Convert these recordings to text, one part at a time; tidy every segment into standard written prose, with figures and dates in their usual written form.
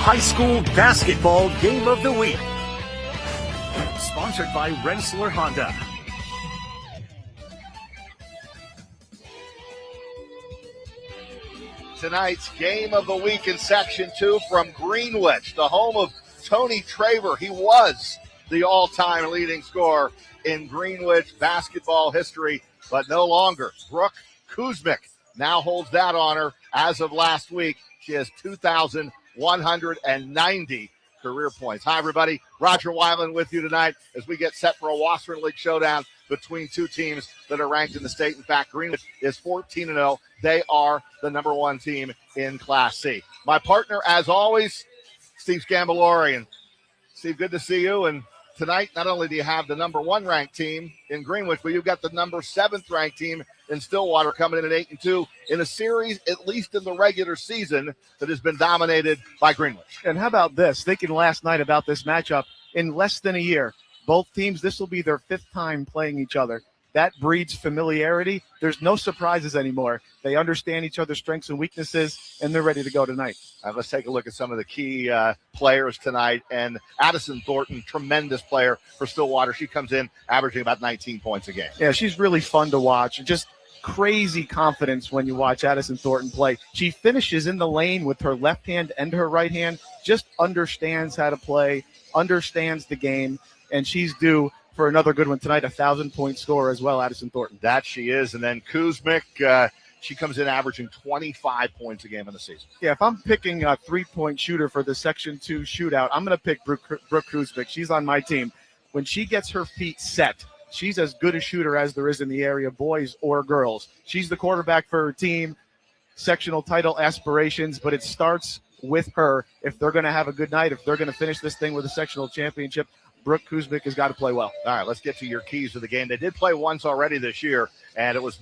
High School Basketball Game of the Week. Sponsored by Rensselaer Honda. Tonight's Game of the Week in Section 2 from Greenwich, the home of Tony Traver. He was the all-time leading scorer in Greenwich basketball history, but no longer. Brooke Kuzmic now holds that honor as of last week. She has 2,190 career points. Hi, everybody. Roger Weiland with you tonight as we get set for a Washburn League showdown between two teams that are ranked in the state. In fact, Greenwich is 14-0. They are the number one team in Class C. My partner, as always, Steve Scambalori. And Steve, good to see you. And tonight, not only do you have the number one ranked team in Greenwich, but you've got the number 7th ranked team in Stillwater coming in at 8-2 in a series, at least in the regular season, that has been dominated by Greenwich. And how about this? Thinking last night about this matchup, in less than a year, both teams, this will be their 5th time playing each other. That breeds familiarity. There's no surprises anymore. They understand each other's strengths and weaknesses, and they're ready to go tonight. Let's take a look at some of the key players tonight. And Addison Thornton, tremendous player for Stillwater. She comes in averaging about 19 points a game. Yeah, she's really fun to watch. Just crazy confidence when you watch Addison Thornton play. She finishes in the lane with her left hand and her right hand, just understands how to play, understands the game, and she's due for another good one tonight, 1,000-point scorer as well, Addison Thornton. That she is. And then Kuzmic, she comes in averaging 25 points a game in the season. Yeah, if I'm picking a three-point shooter for the Section 2 shootout, I'm going to pick Brooke Kuzmic. She's on my team. When she gets her feet set, she's as good a shooter as there is in the area, boys or girls. She's the quarterback for her team, sectional title aspirations, but it starts with her. If they're going to have a good night, if they're going to finish this thing with a sectional championship, Brooke Kuzmic has got to play well. All right, let's get to your keys of the game. They did play once already this year, and it was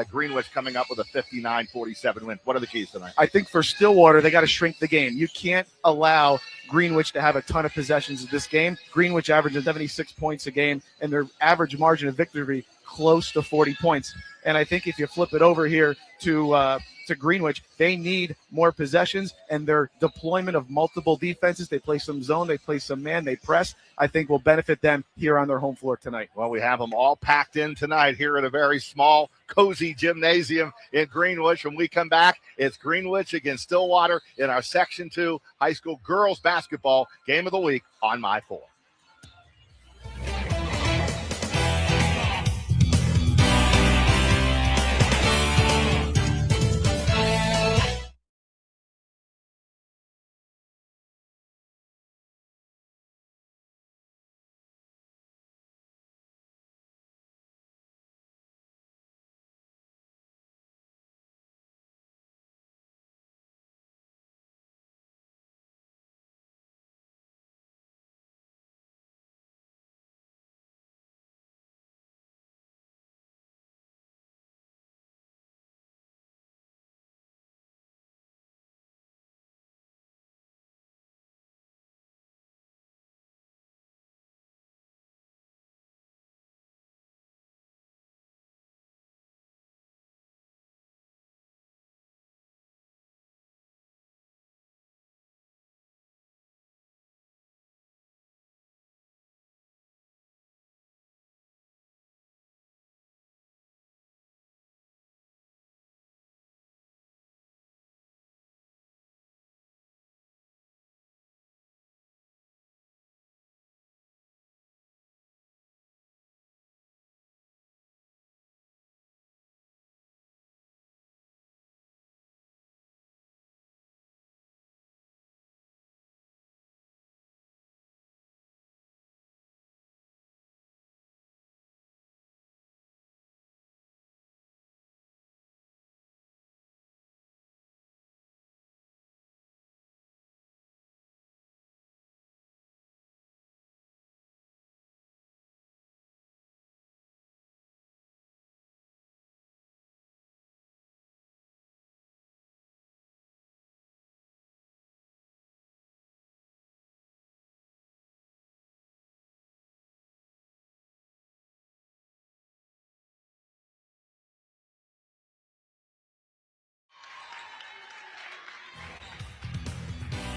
Greenwich coming up with a 59-47 win. What are the keys tonight? I think for Stillwater, they got to shrink the game. You can't allow Greenwich to have a ton of possessions in this game. Greenwich averages 76 points a game, and their average margin of victory close to 40 points. And I think if you flip it over here to Greenwich, they need more possessions, and their deployment of multiple defenses, they play some zone, they play some man, they press, I think will benefit them here on their home floor tonight. Well, we have them all packed in tonight here at a very small, cozy gymnasium in Greenwich. When we come back, it's Greenwich against Stillwater in our Section 2 high school girls basketball game of the week on My4.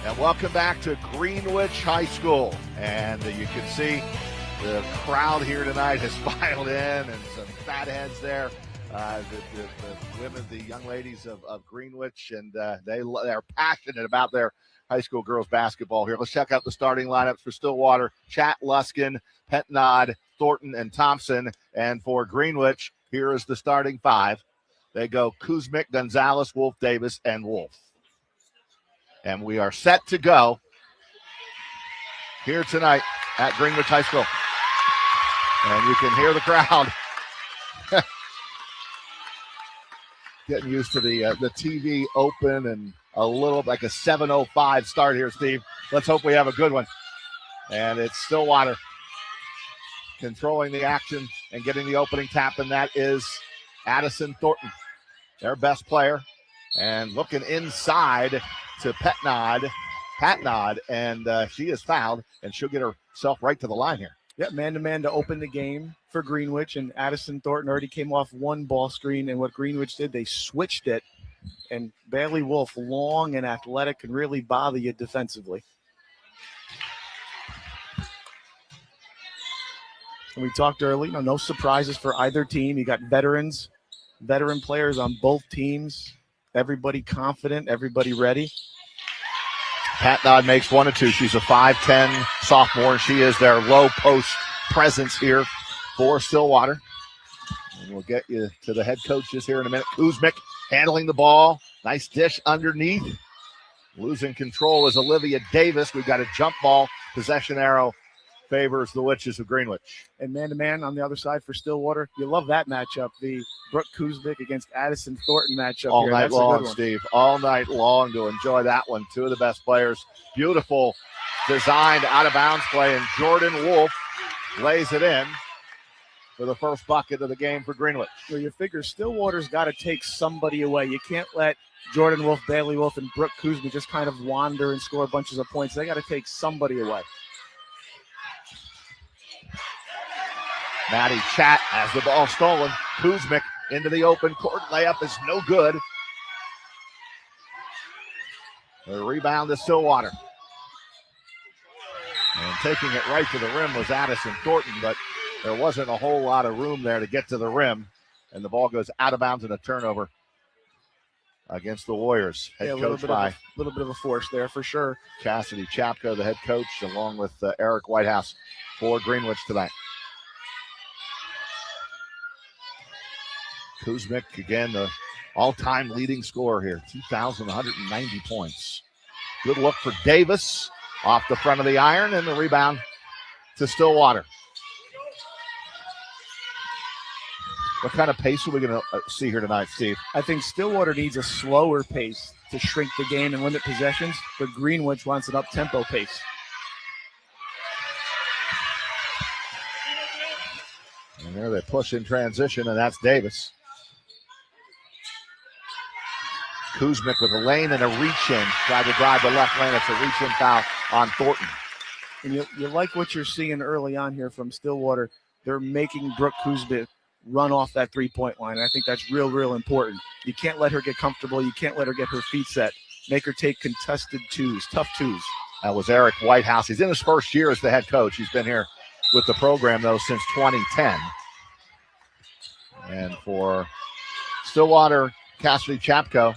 And welcome back to Greenwich High School. And you can see the crowd here tonight has filed in, and some fat heads there. The women, the young ladies of Greenwich, and they're passionate about their high school girls basketball here. Let's check out the starting lineups for Stillwater: Chat, Luskin, Pentnod, Thornton, and Thompson. And for Greenwich, here is the starting five. They go Kuzmic, Gonzalez, Wolf, Davis, and Wolf. And we are set to go here tonight at Greenwich High School. And you can hear the crowd getting used to the TV open and a little like a 7:05 start here, Steve. Let's hope we have a good one. And it's Stillwater controlling the action and getting the opening tap, and that is Addison Thornton, their best player. And looking inside to Patnod, and she is fouled, and she'll get herself right to the line here. Yeah, man-to-man to open the game for Greenwich, and Addison Thornton already came off one ball screen, and what Greenwich did, they switched it, and Bailey Wolf, long and athletic, can really bother you defensively. And we talked earlier, no surprises for either team. You got veteran players on both teams. Everybody confident, everybody ready. Patnod makes 1 of 2. She's a 5'10 sophomore. She is their low post presence here for Stillwater. And we'll get you to the head coaches here in a minute. Kuzmic handling the ball. Nice dish underneath. Losing control is Olivia Davis. We've got a jump ball. Possession arrow favors the Witches of Greenwich. And man-to-man on the other side for Stillwater. You love that matchup, the Brooke Kuzmic against Addison Thornton matchup. All night long, Steve. All night long to enjoy that one. Two of the best players. Beautiful designed out-of-bounds play, and Jordan Wolf lays it in for the first bucket of the game for Greenwich. Well, you figure Stillwater's got to take somebody away. You can't let Jordan Wolf, Bailey Wolf, and Brooke Kuzmic just kind of wander and score bunches of points. They got to take somebody away. Maddie Chat has the ball stolen. Kuzmic into the open court. Layup is no good. The rebound is Stillwater. And taking it right to the rim was Addison Thornton, but there wasn't a whole lot of room there to get to the rim. And the ball goes out of bounds in a turnover against the Warriors. Head coach by a little bit of a force there for sure. Cassidy Chapko, the head coach, along with Eric Whitehouse for Greenwich tonight. Kuzmic, again, the all-time leading scorer here, 2,190 points. Good look for Davis off the front of the iron, and the rebound to Stillwater. What kind of pace are we going to see here tonight, Steve? I think Stillwater needs a slower pace to shrink the game and limit possessions, but Greenwich wants an up-tempo pace. And there they push in transition, and that's Davis. Kuzmic with a lane and a reach-in. Tried to drive the left lane. It's a reach-in foul on Thornton. And you like what you're seeing early on here from Stillwater. They're making Brooke Kuzmic run off that three-point line. And I think that's real important. You can't let her get comfortable. You can't let her get her feet set. Make her take contested twos, tough twos. That was Eric Whitehouse. He's in his first year as the head coach. He's been here with the program, though, since 2010. And for Stillwater, Cassidy Chapko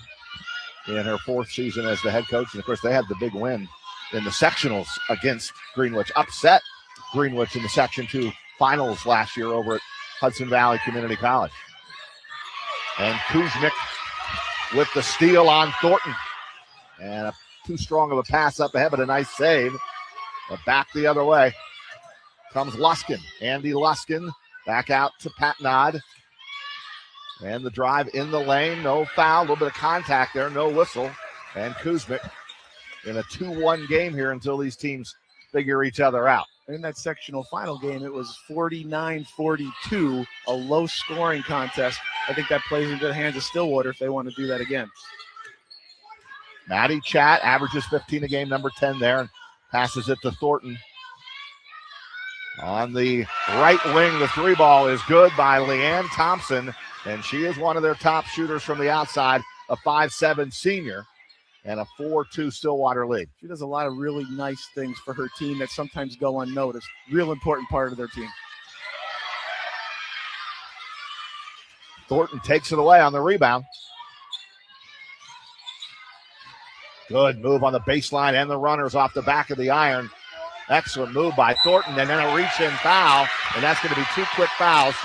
in her fourth season as the head coach. And, of course, they had the big win in the sectionals against Greenwich. Upset Greenwich in the Section 2 finals last year over at Hudson Valley Community College. And Kuzmic with the steal on Thornton. And too strong of a pass up ahead, but a nice save. But back the other way comes Luskin. Andy Luskin back out to Patnod. And the drive in the lane, no foul, a little bit of contact there, no whistle. And Kuzmic in a 2-1 game here until these teams figure each other out. In that sectional final game, it was 49-42, a low-scoring contest. I think that plays into the hands of Stillwater if they want to do that again. Maddie Chat averages 15 a game, number 10 there, and passes it to Thornton. On the right wing, the three ball is good by Leanne Thompson, and she is one of their top shooters from the outside, a 5'7" senior. and a 4-2 Stillwater lead. She does a lot of really nice things for her team that sometimes go unnoticed. Real important part of their team. Thornton takes it away on the rebound. Good move on the baseline, and the runners off the back of the iron. Excellent move by Thornton, and then a reach-in foul, and that's going to be 2 quick fouls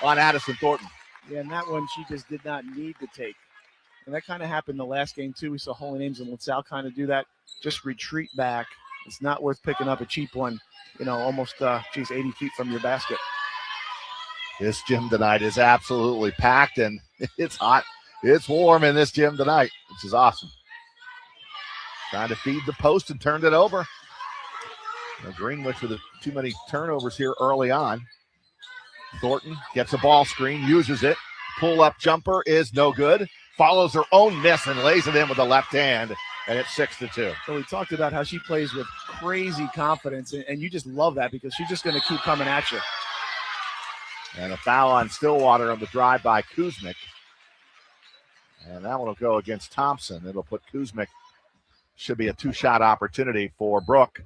on Addison Thornton. Yeah, and that one she just did not need to take. And that kind of happened the last game, too. We saw Holy Names and LaSalle kind of do that. Just retreat back. It's not worth picking up a cheap one, almost 80 feet from your basket. This gym tonight is absolutely packed, and it's hot. It's warm in this gym tonight, which is awesome. Trying to feed the post and turned it over. Greenwich with too many turnovers here early on. Thornton gets a ball screen, uses it. Pull-up jumper is no good. Follows her own miss and lays it in with the left hand, and it's 6-2. So we talked about how she plays with crazy confidence, and you just love that because she's just going to keep coming at you. And a foul on Stillwater on the drive by Kuzmic. And that one will go against Thompson. It'll put Kuzmic. Should be a 2-shot opportunity for Brooke.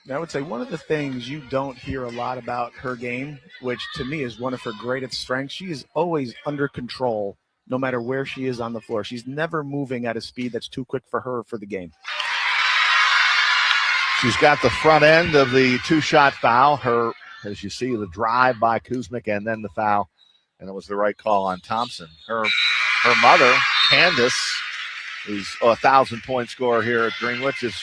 Now, I would say one of the things you don't hear a lot about her game, which to me is one of her greatest strengths, she is always under control no matter where she is on the floor. She's never moving at a speed that's too quick for her for the game. She's got the front end of the 2-shot foul. As you see, the drive by Kuzmic and then the foul, and it was the right call on Thompson. Her mother, Candace, who's a 1,000-point scorer here at Greenwich, is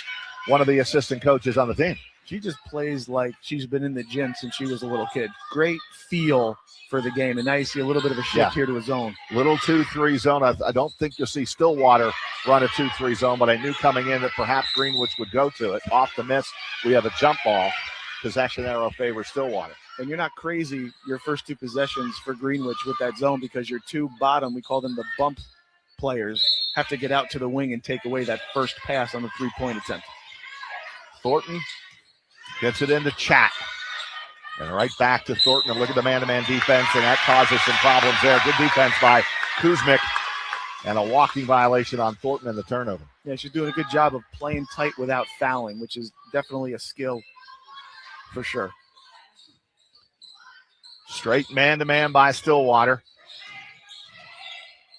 one of the assistant coaches on the team. She just plays like she's been in the gym since she was a little kid. Great feel for the game, and now you see a little bit of a shift here to a zone. Little 2-3 zone. I don't think you'll see Stillwater run a 2-3 zone, but I knew coming in that perhaps Greenwich would go to it. Off the miss, we have a jump ball. Possession arrow favors Stillwater. And you're not crazy your first 2 possessions for Greenwich with that zone because your 2 bottom, we call them the bump players, have to get out to the wing and take away that first pass on the 3-point attempt. Thornton gets it into Chat. And right back to Thornton. And look at the man-to-man defense, and that causes some problems there. Good defense by Kuzmic. And a walking violation on Thornton and the turnover. Yeah, she's doing a good job of playing tight without fouling, which is definitely a skill for sure. Straight man-to-man by Stillwater.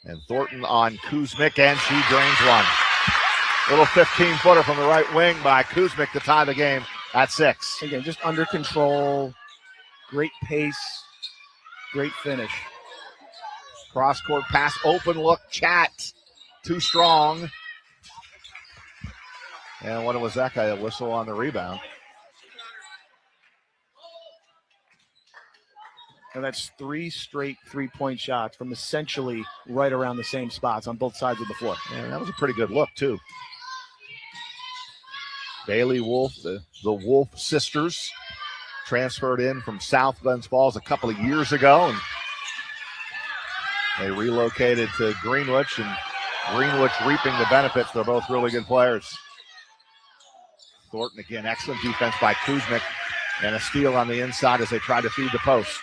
And Thornton on Kuzmic, and she drains one. Little 15-footer from the right wing by Kuzmic to tie the game at 6. Again, just under control, great pace, great finish. Cross-court pass, open look, Chat. Too strong. And what was that guy? A whistle on the rebound. And that's 3 straight 3-point shots from essentially right around the same spots on both sides of the floor. And that was a pretty good look, too. Bailey Wolf, the Wolf sisters, transferred in from South Glens Falls a couple of years ago. And they relocated to Greenwich, and Greenwich reaping the benefits. They're both really good players. Thornton, again, excellent defense by Kuzmic, and a steal on the inside as they try to feed the post.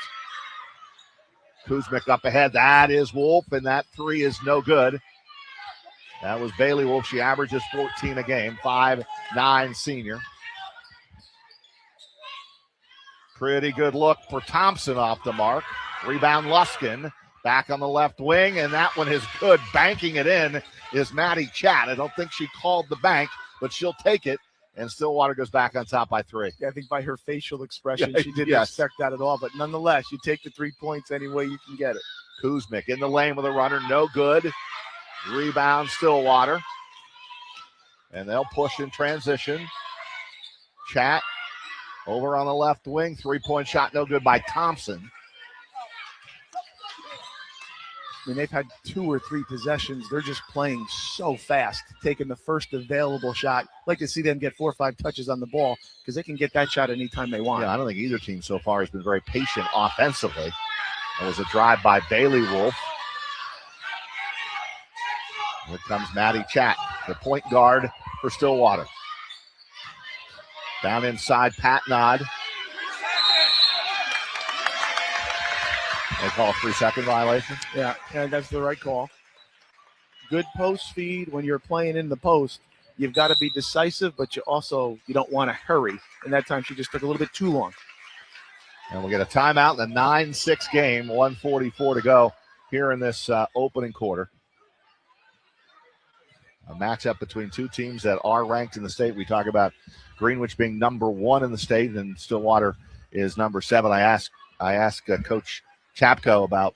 Kuzmic up ahead. That is Wolf, and that 3 is no good. That was Bailey Wolf. She averages 14 a game, 5'9" senior. Pretty good look for Thompson off the mark. Rebound Luskin. Back on the left wing, and that one is good. Banking it in is Maddie Chat. I don't think she called the bank, but she'll take it, and Stillwater goes back on top by 3. Yeah, I think by her facial expression, she didn't expect that at all. But nonetheless, you take the 3 points any way you can get it. Kuzmic in the lane with a runner, no good. Rebound Stillwater. And they'll push in transition. Chat over on the left wing. 3-point shot, no good by Thompson. I mean, they've had 2 or 3 possessions. They're just playing so fast, taking the first available shot. I'd like to see them get 4 or 5 touches on the ball because they can get that shot anytime they want. Yeah, I don't think either team so far has been very patient offensively. It was a drive by Bailey Wolf. Here comes Maddie Chat, the point guard for Stillwater. Down inside, Pat Nod. They call a 3-second violation. Yeah, and that's the right call. good post speed when you're playing in the post. You've got to be decisive, but you don't want to hurry. And that time she just took a little bit too long. And we'll get a timeout in the 9-6 game, 1:44 to go here in this opening quarter. A matchup between two teams that are ranked in the state. We talk about Greenwich being number 1 in the state, and Stillwater is number 7. I asked Coach Chapko about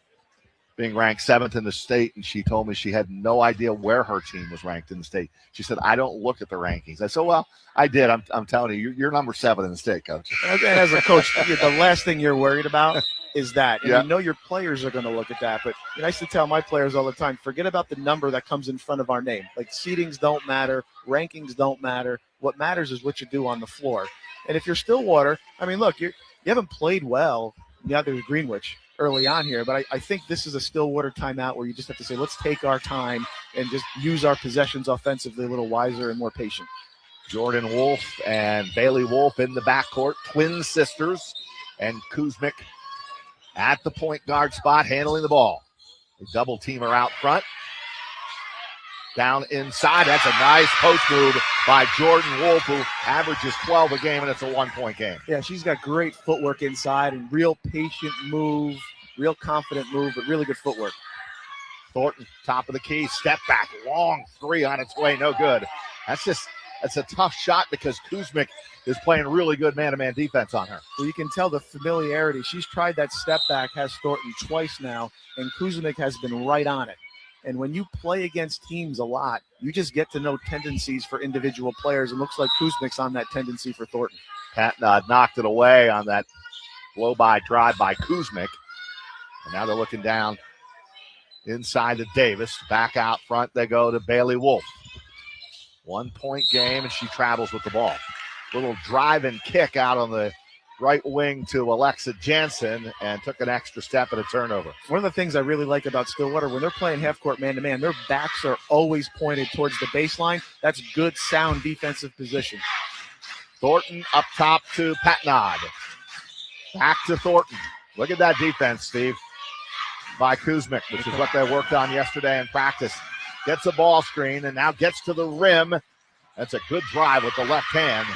being ranked 7th in the state, and she told me she had no idea where her team was ranked in the state. She said, I don't look at the rankings. I said, well, I did. I'm telling you, you're number 7 in the state, Coach. As a coach, the last thing you're worried about is that. And yeah. You know your players are going to look at that. But I used to tell my players all the time, forget about the number that comes in front of our name. Like seedings don't matter. Rankings don't matter. What matters is what you do on the floor. And if you're Stillwater, I mean, look, you haven't played well. Neither is Greenwich early on here, but I think this is a Stillwater timeout where you just have to say, let's take our time and just use our possessions offensively a little wiser and more patient. Jordan Wolf and Bailey Wolf in the backcourt, twin sisters, and Kuzmic at the point guard spot handling the ball. A double teamer out front. Down inside, that's a nice post move by Jordan Wolf, who averages 12 a game, and it's a 1-point game. Yeah, she's got great footwork inside and real patient move, real confident move, but really good footwork. Thornton, top of the key, step back, long three on its way, no good. That's a tough shot because Kuzmic is playing really good man-to-man defense on her. Well, you can tell the familiarity. She's tried that step back, has Thornton twice now, and Kuzmic has been right on it. And when you play against teams a lot, you just get to know tendencies for individual players. It looks like Kuzmic's on that tendency for Thornton. Patnod knocked it away on that blow-by drive by Kuzmic. And now they're looking down inside to Davis. Back out front they go to Bailey Wolf. 1-point game, and she travels with the ball. Little drive and kick out on the right wing to Alexa Jansen and took an extra step and a turnover. One of the things I really like about Stillwater, when they're playing half-court man-to-man, their backs are always pointed towards the baseline. That's good, sound defensive position. Thornton up top to Patnod. Back to Thornton. Look at that defense, Steve, by Kuzmic, which is what they worked on yesterday in practice. Gets a ball screen and now gets to the rim. That's a good drive with the left hand.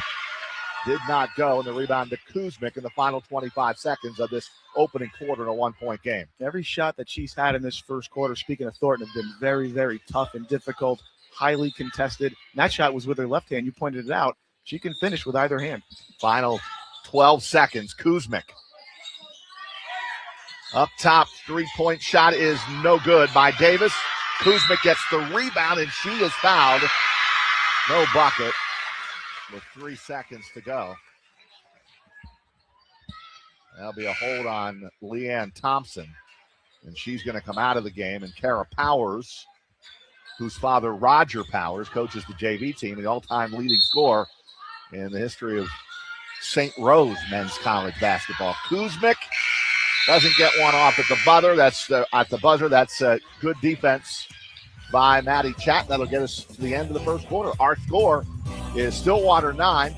Did not go, and the rebound to Kuzmic in the final 25 seconds of this opening quarter in a 1-point game. Every shot that she's had in this first quarter, speaking of Thornton, have been very, very tough and difficult, highly contested. And that shot was with her left hand. You pointed it out. She can finish with either hand. Final 12 seconds. Kuzmic. Up top, 3-point shot is no good by Davis. Kuzmic gets the rebound, and she is fouled. No bucket with 3 seconds to go. That'll be a hold on Leanne Thompson, and she's going to come out of the game. And Kara Powers, whose father, Roger Powers, coaches the JV team, the all-time leading scorer in the history of St. Rose men's college basketball. Kuzmic doesn't get one off at the buzzer. That's good defense by Maddie Chat. That'll get us to the end of the first quarter. Our score is Stillwater 9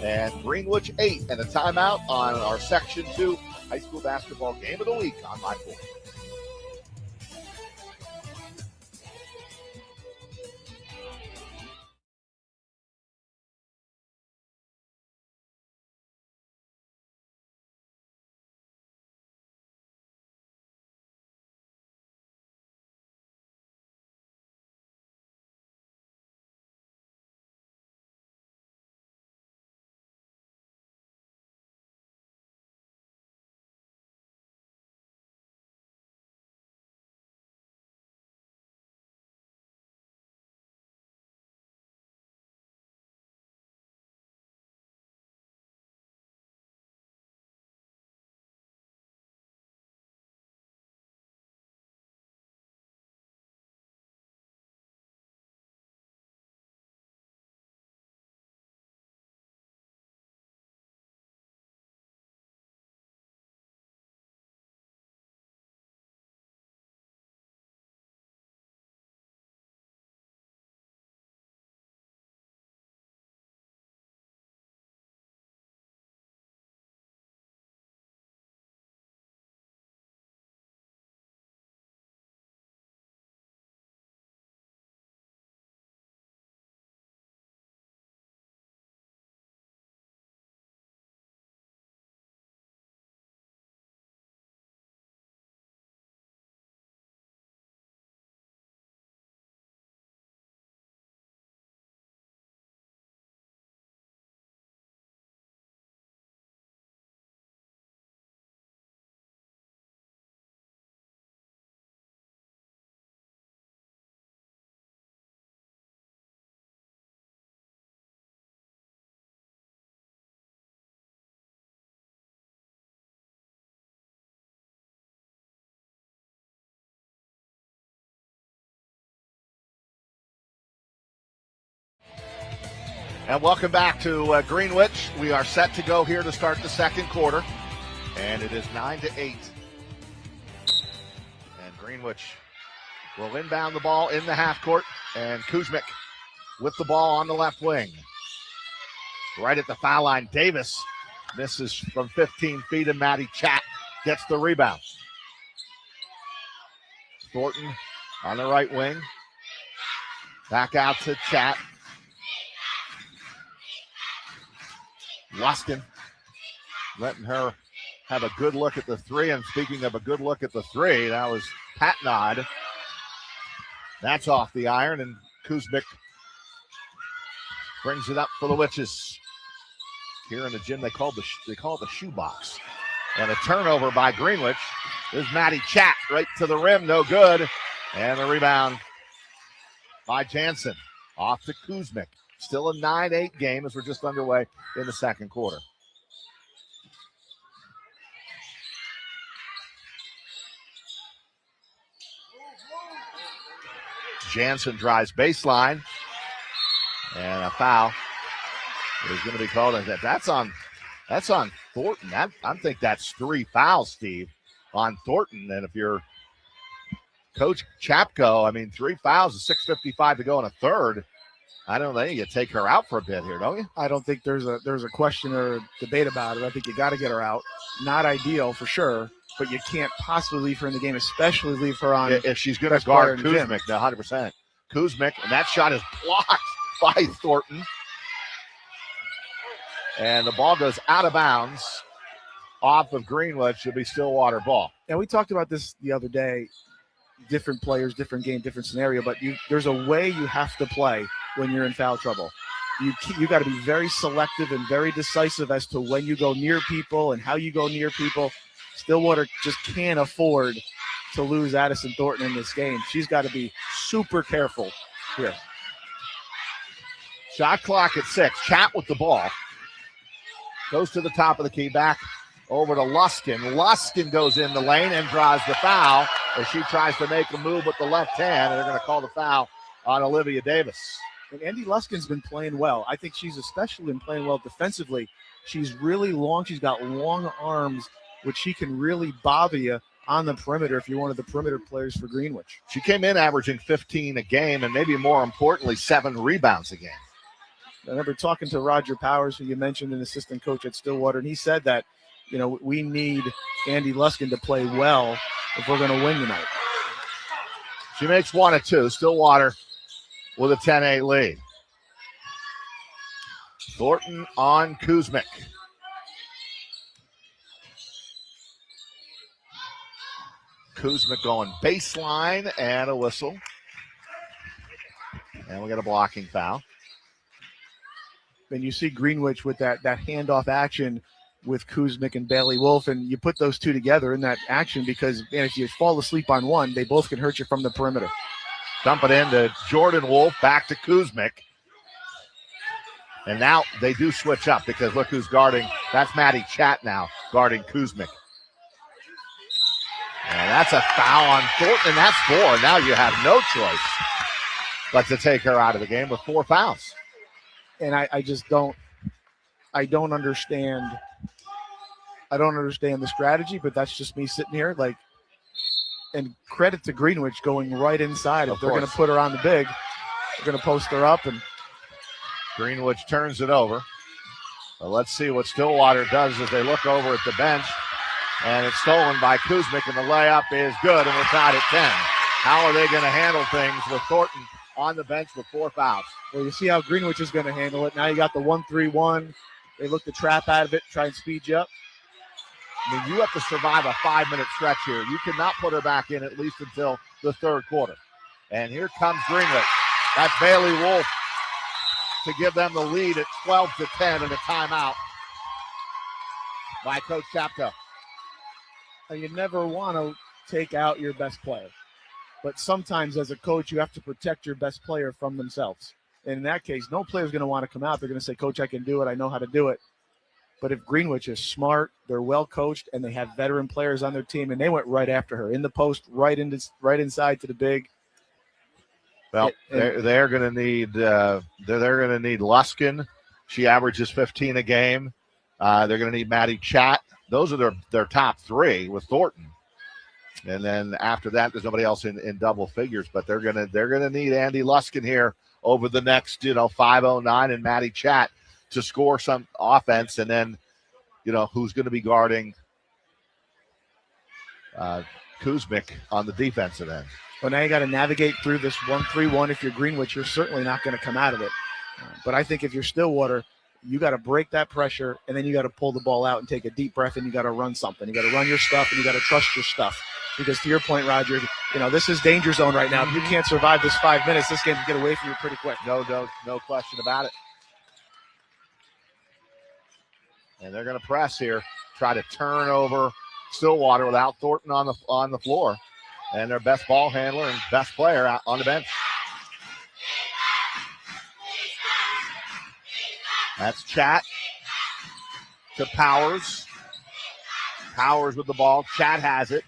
and Greenwich 8, and a timeout on our Section 2 high school basketball game of the week on My4. And welcome back to Greenwich. We are set to go here to start the second quarter. And it is 9-8. And Greenwich will inbound the ball in the half court. And Kuzmic with the ball on the left wing. Right at the foul line, Davis misses from 15 feet, and Maddie Chat gets the rebound. Thornton on the right wing. Back out to Chat. Luskin letting her have a good look at the three. And speaking of a good look at the three, that was Pat Nod. That's off the iron, and Kuzmic brings it up for the Witches. Here in the gym, they call it the shoebox. And a turnover by Greenwich. There's Maddie Chat right to the rim, no good. And the rebound by Jansen. Off to Kuzmic. Still a 9-8 game as we're just underway in the second quarter. Jansen drives baseline. And a foul is going to be called. That's on Thornton. I think that's 3 fouls, Steve, on Thornton. And if you're Coach Chapko, I mean, 3 fouls is 6:55 to go in a third. I don't think you take her out for a bit here, don't you? I don't think there's a question or a debate about it. I think you got to get her out. Not ideal for sure, but you can't possibly leave her in the game, especially leave her on. If she's going to guard Kuzmic, 100%. Kuzmic, and that shot is blocked by Thornton. And the ball goes out of bounds off of Greenwich. It'll be Stillwater ball. And we talked about this the other day. Different players, different game, different scenario, but there's a way you have to play when you're in foul trouble. You got to be very selective and very decisive as to when you go near people and how you go near people. Stillwater just can't afford to lose Addison Thornton in this game. She's got to be super careful here. Shot clock at 6. Chat with the ball. Goes to the top of the key, back over to Luskin. Luskin goes in the lane and draws the foul as she tries to make a move with the left hand, and they're going to call the foul on Olivia Davis. And Andy Luskin's been playing well. I think she's especially been playing well defensively. She's really long. She's got long arms, which she can really bother you on the perimeter if you're one of the perimeter players for Greenwich. She came in averaging 15 a game, and maybe more importantly, 7 rebounds a game. I remember talking to Roger Powers, who you mentioned, an assistant coach at Stillwater, and he said that, we need Andy Luskin to play well if we're going to win tonight. She makes 1 of 2. Stillwater with a 10-8 lead. Thornton on Kuzmic. Kuzmic going baseline and a whistle. And we got a blocking foul. And you see Greenwich with that handoff action with Kuzmic and Bailey Wolf, and you put those two together in that action because, man, if you fall asleep on one, they both can hurt you from the perimeter. Dump it into Jordan Wolf, back to Kuzmic. And now they do switch up because look who's guarding. That's Maddie Chat now guarding Kuzmic. And that's a foul on Thornton, and that's 4. Now you have no choice but to take her out of the game with 4 fouls. And I just don't understand. I don't understand the strategy, but that's just me sitting here and credit to Greenwich going right inside. If they're going to put her on the big, they're going to post her up. And Greenwich turns it over. Well, let's see what Stillwater does as they look over at the bench. And it's stolen by Kuzmic, and the layup is good, and we're tied at 10. How are they going to handle things with Thornton on the bench with 4 fouls? Well, you see how Greenwich is going to handle it. Now you got the 1-3-1. They look to trap out of it, try and speed you up. I mean, you have to survive a 5-minute stretch here. You cannot put her back in at least until the third quarter. And here comes Greenwich. That's Bailey Wolf to give them the lead at 12-10 and a timeout by Coach Chapko. You never want to take out your best player. But sometimes as a coach, you have to protect your best player from themselves. And in that case, no player is going to want to come out. They're going to say, Coach, I can do it. I know how to do it. But if Greenwich is smart, they're well coached, and they have veteran players on their team, and they went right after her in the post, right inside to the big. Well, they're going to need Luskin. She averages 15 a game. They're going to need Maddie Chat. Those are their top three with Thornton. And then after that, there's nobody else in double figures. But they're gonna need Andy Luskin here over the next 509 and Maddie Chat to score some offense. And then who's going to be guarding Kuzmic on the defensive end. Well, now you got to navigate through this 1-3-1. If you're Greenwich, you're certainly not going to come out of it. But I think if you're Stillwater, you got to break that pressure, and then you got to pull the ball out and take a deep breath, and you got to run something. You got to run your stuff, and you got to trust your stuff. Because to your point, Roger, this is danger zone right now. If you can't survive this 5 minutes, this game can get away from you pretty quick. No question about it. And they're going to press here, try to turn over Stillwater without Thornton on the floor. And their best ball handler and best player out on the bench. That's Chat to Powers. Powers with the ball. Chat has it.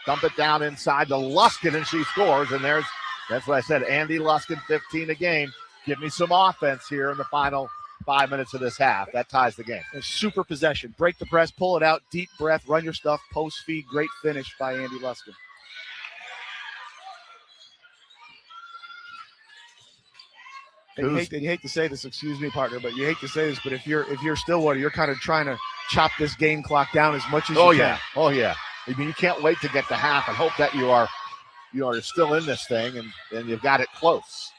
Dump it down inside to Luskin, and she scores. And that's what I said. Andy Luskin, 15 a game. Give me some offense here in the final 5 minutes of this half. That ties the game. A super possession. Break the press, pull it out, deep breath, run your stuff, post feed. Great finish by Andy Luskin. And you hate to say this, excuse me, partner, but you hate to say this, but if you're Stillwater, you're kind of trying to chop this game clock down as much as you can. Oh yeah. I mean, you can't wait to get to half and hope that you are still in this thing and you've got it close.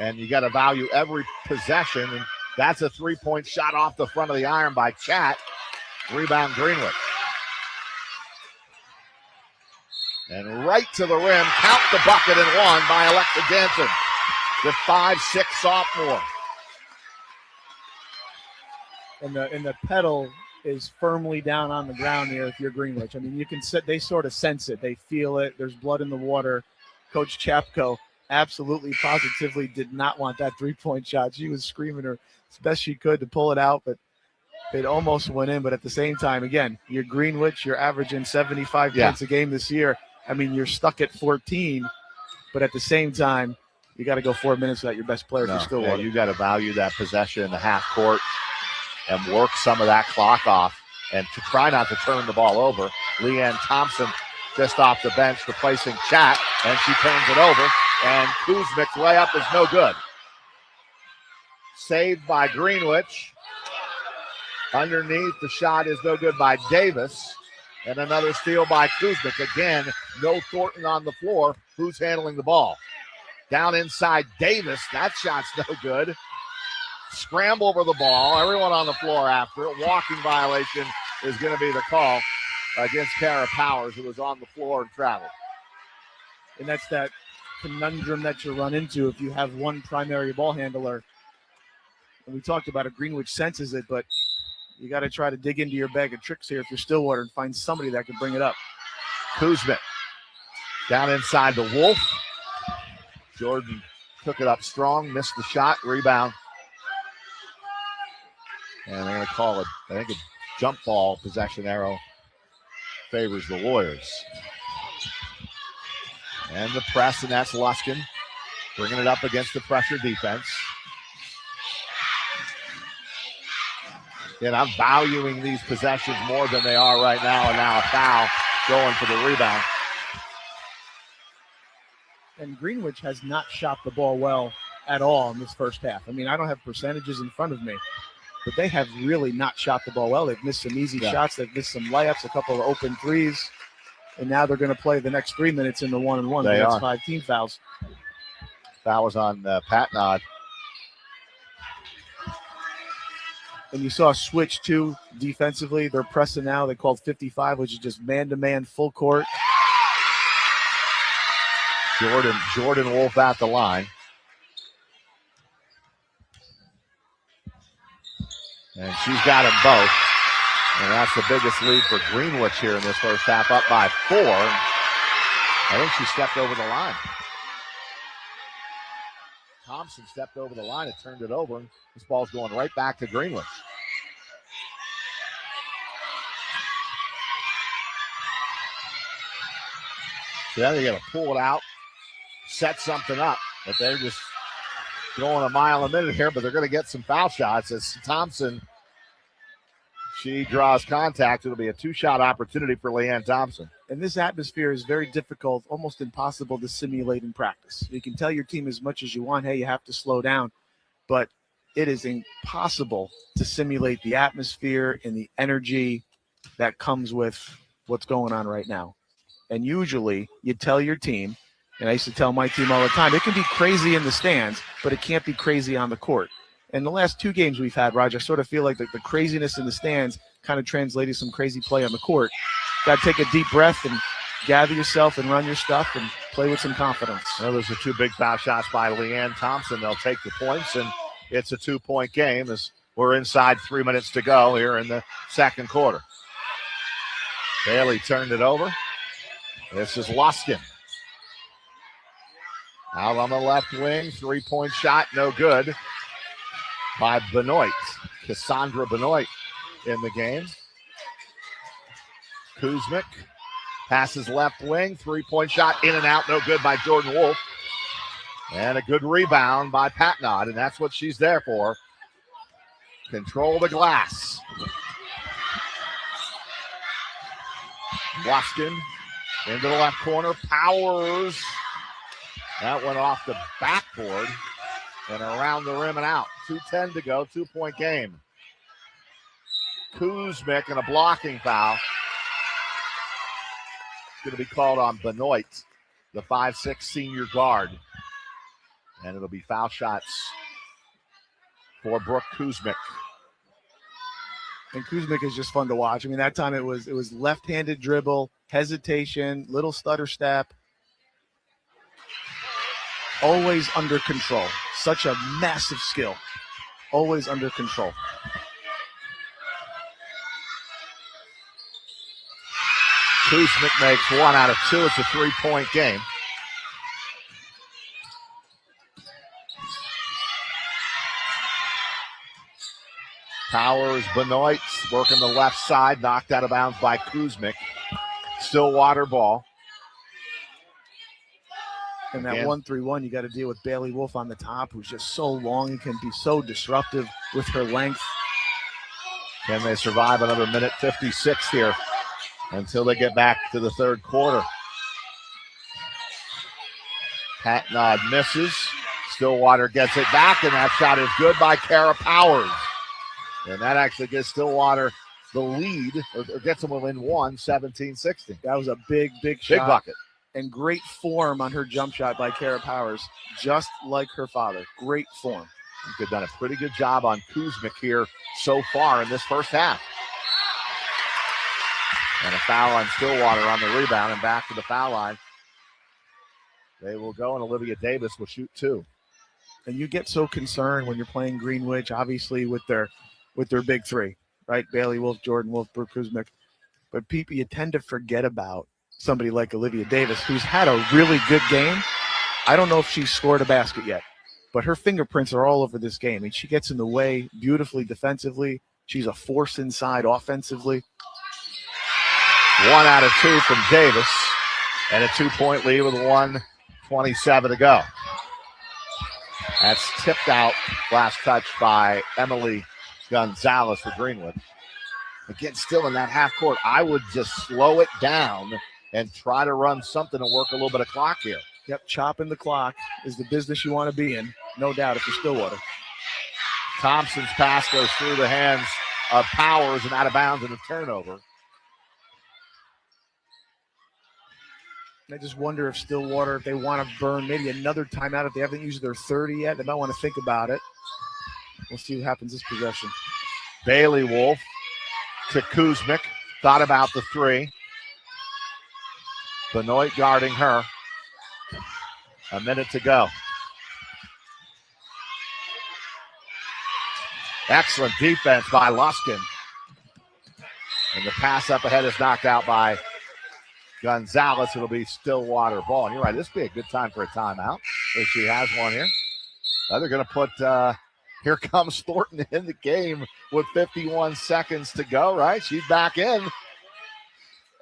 And you got to value every possession. And that's a 3-point shot off the front of the iron by Chat. Rebound Greenwich. And right to the rim, count the bucket and one by Alexa Jansen. The 5'6" sophomore. And the pedal is firmly down on the ground here if you're Greenwich. I mean, they sort of sense it. They feel it. There's blood in the water. Coach Chapko absolutely positively did not want that 3-point shot. She was screaming her as best she could to pull it out, but it almost went in. But at the same time, again, you're Greenwich. You're averaging 75 points a game this year. I mean, you're stuck at 14, but at the same time, you got to go 4 minutes without your best player for Stillwater. You got to value that possession in the half court and work some of that clock off and to try not to turn the ball over. Leanne Thompson just off the bench replacing Chat, and she turns it over, and Kuzmic's layup is no good. Saved by Greenwich. Underneath, the shot is no good by Davis, and another steal by Kuzmic. Again, no Thornton on the floor. Who's handling the ball? Down inside Davis. That shot's no good. Scramble over the ball. Everyone on the floor after it. Walking violation is going to be the call against Kara Powers, who was on the floor and traveled. And that's that conundrum that you run into if you have one primary ball handler. And we talked about it. Greenwich senses it, but you got to try to dig into your bag of tricks here if you're Stillwater and find somebody that can bring it up. Kuzmic down inside the Wolf. Jordan took it up strong, missed the shot, rebound. And they're going to call it, I think, a jump ball possession arrow favors the Warriors. And the press, and that's Luskin bringing it up against the pressure defense. And I'm valuing these possessions more than they are right now, and now a foul going for the rebound. And Greenwich has not shot the ball well at all in this first half. I mean, I don't have percentages in front of me, but they have really not shot the ball well. They've missed some easy shots. They've missed some layups, a couple of open threes. And now they're going to play the next 3 minutes in the 1-and-1. That's 5 team fouls. Foul was on Patnod. And you saw a switch, too, defensively. They're pressing now. They called 55, which is just man-to-man full court. Jordan Wolf at the line. And she's got them both. And that's the biggest lead for Greenwich here in this first half, up by 4. I think she stepped over the line. Thompson stepped over the line and turned it over. This ball's going right back to Greenwich. So now they got to pull it out, set something up. But they're just going a mile a minute here, but they're going to get some foul shots as Thompson, she draws contact. It'll be a 2-shot opportunity for Leanne Thompson. And this atmosphere is very difficult, almost impossible to simulate in practice. You can tell your team as much as you want, hey, you have to slow down, but it is impossible to simulate the atmosphere and the energy that comes with what's going on right now. And usually you tell your team, and I used to tell my team all the time, it can be crazy in the stands, but it can't be crazy on the court. And the last 2 games we've had, Roger, I sort of feel like the craziness in the stands kind of translated some crazy play on the court. Got to take a deep breath and gather yourself and run your stuff and play with some confidence. Well, those are 2 big foul shots by Leanne Thompson. They'll take the points, and it's a 2-point game as we're inside 3 minutes to go here in the second quarter. Bailey turned it over. This is Luskin. Out on the left wing, 3-point shot, no good by Benoit. Cassandra Benoit in the game. Kuzmic passes left wing, 3-point shot, in and out, no good by Jordan Wolf. And a good rebound by Patnod, and that's what she's there for. Control the glass. Luskin into the left corner, Powers. That went off the backboard and around the rim and out. 2:10 to go, 2-point game. Kuzmic and a blocking foul. Going to be called on Benoit, the 5'6" senior guard. And it'll be foul shots for Brooke Kuzmic. And Kuzmic is just fun to watch. I mean, that time it was left-handed dribble, hesitation, little stutter step. Always under control. Such a massive skill. Always under control. Kuzmic makes 1 out of 2. It's a 3-point game. Powers, Benoit working the left side, knocked out of bounds by Kuzmic. Stillwater ball. And that 1-3-1, you got to deal with Bailey Wolf on the top, who's just so long and can be so disruptive with her length. Can they survive another minute 56 here until they get back to the third quarter? Patnod misses. Stillwater gets it back, and that shot is good by Kara Powers. And that actually gives Stillwater the lead, or gets them within 17-16. That was a big shot. Big bucket. And great form on her jump shot by Kara Powers, just like her father. Great form. They've done a pretty good job on Kuzmic here so far in this first half. And a foul on Stillwater on the rebound, and back to the foul line. They will go, and Olivia Davis will shoot 2. And you get so concerned when you're playing Greenwich, obviously with their big 3, right? Bailey Wolf, Jordan Wolf, Brooke Kuzmic. But people, you tend to forget about somebody like Olivia Davis, who's had a really good game. I don't know if she's scored a basket yet, but her fingerprints are all over this game. I mean, she gets in the way beautifully defensively. She's a force inside offensively. 1 out of 2 from Davis, and a 2-point lead with 1:27 to go. That's tipped out, last touch by Emily Gonzalez for Greenwood. Again, still in that half court, I would just slow it down and try to run something and work a little bit of clock here. Yep, chopping the clock is the business you want to be in, no doubt, if you're Stillwater. Thompson's pass goes through the hands of Powers and out of bounds, and a turnover. I just wonder if Stillwater, if they want to burn maybe another timeout, if they haven't used their 30 yet, they might want to think about it. We'll see what happens this possession. Bailey Wolf to Kuzmic. Thought about the 3. Benoit guarding her. A minute to go. Excellent defense by Luskin. And the pass up ahead is knocked out by Gonzalez. It'll be Stillwater ball. And you're right, this would be a good time for a timeout if she has one here. They're going to put, here comes Thornton in the game with 51 seconds to go, right? She's back in.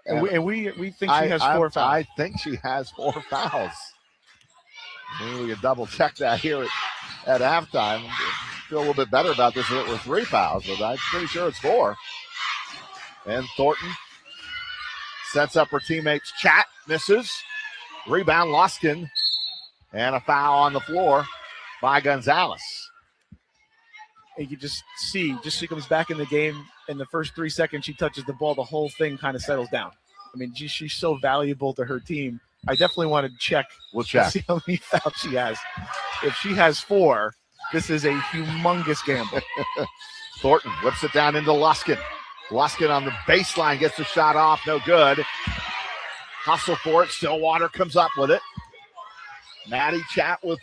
And we think she has 4 fouls. I think she has 4 fouls. Maybe we could double check that here at halftime. Feel a little bit better about this if it were 3 fouls, but I'm pretty sure it's 4. And Thornton sets up her teammates. Chat misses. Rebound, Luskin. And a foul on the floor by Gonzalez. And you just see she comes back in the game. In the first 3 seconds she touches the ball, the whole thing kind of settles down. I mean, she's so valuable to her team. I definitely want to check. We'll check. See how many fouls she has. If she has 4, this is a humongous gamble. Thornton whips it down into Luskin. Luskin on the baseline gets the shot off. No good. Hustle for it. Stillwater comes up with it. Maddie Chat with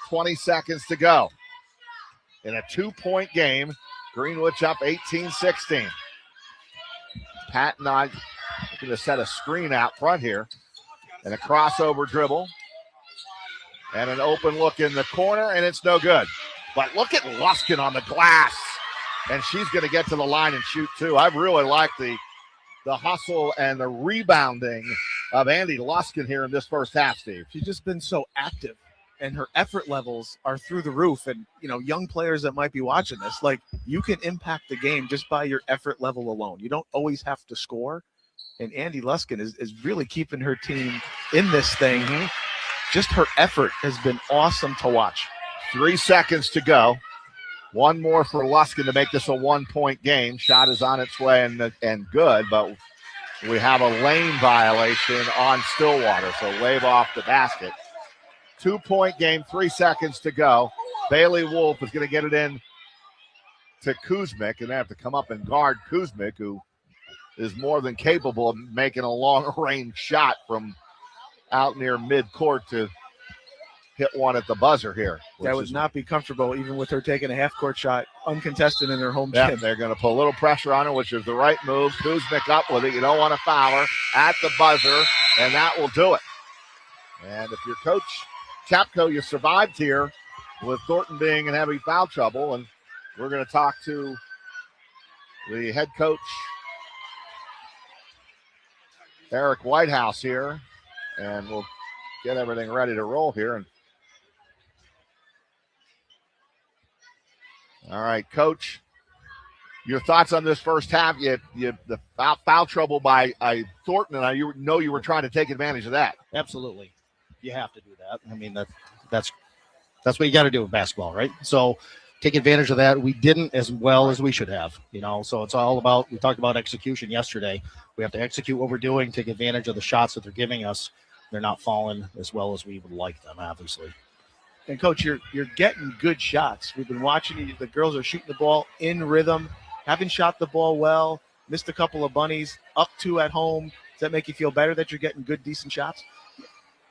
20 seconds to go. In a 2-point game, Greenwich up 18-16. Pat and I looking to set a screen out front here. And a crossover dribble. And an open look in the corner, and it's no good. But look at Luskin on the glass. And she's going to get to the line and shoot, too. I really like the hustle and the rebounding of Andy Luskin here in this first half, Steve. She's just been so active, and her effort levels are through the roof. And, young players that might be watching this, you can impact the game just by your effort level alone. You don't always have to score. And Andy Luskin is really keeping her team in this thing. Mm-hmm. Just her effort has been awesome to watch. 3 seconds to go. One more for Luskin to make this a 1-point game. Shot is on its way and good, but we have a lane violation on Stillwater, so wave off the basket. 2-point game, 3 seconds to go. Bailey Wolf is going to get it in to Kuzmic, and they have to come up and guard Kuzmic, who is more than capable of making a long-range shot from out near mid-court to hit one at the buzzer here. That would not be comfortable, even with her taking a half-court shot, uncontested in her home gym. gym. They're going to put a little pressure on her, which is the right move. Kuzmic up with it. You don't want to foul her at the buzzer, and that will do it. And if you're Coach Chapko, you survived here with Thornton being in heavy foul trouble, and we're going to talk to the head coach, Eric Whitehouse here, and we'll get everything ready to roll here. And all right, Coach, your thoughts on this first half? You the foul trouble by Thornton, and you were trying to take advantage of that. Absolutely, you have to do that. I mean, that's what you got to do with basketball, right? So take advantage of that. We didn't as well as we should have, So it's all about, we talked about execution yesterday. We have to execute what we're doing, take advantage of the shots that they're giving us. They're not falling as well as we would like them, obviously. And, Coach, you're getting good shots. We've been watching you. The girls are shooting the ball in rhythm, haven't shot the ball well, missed a couple of bunnies, up 2 at home. Does that make you feel better that you're getting good, decent shots?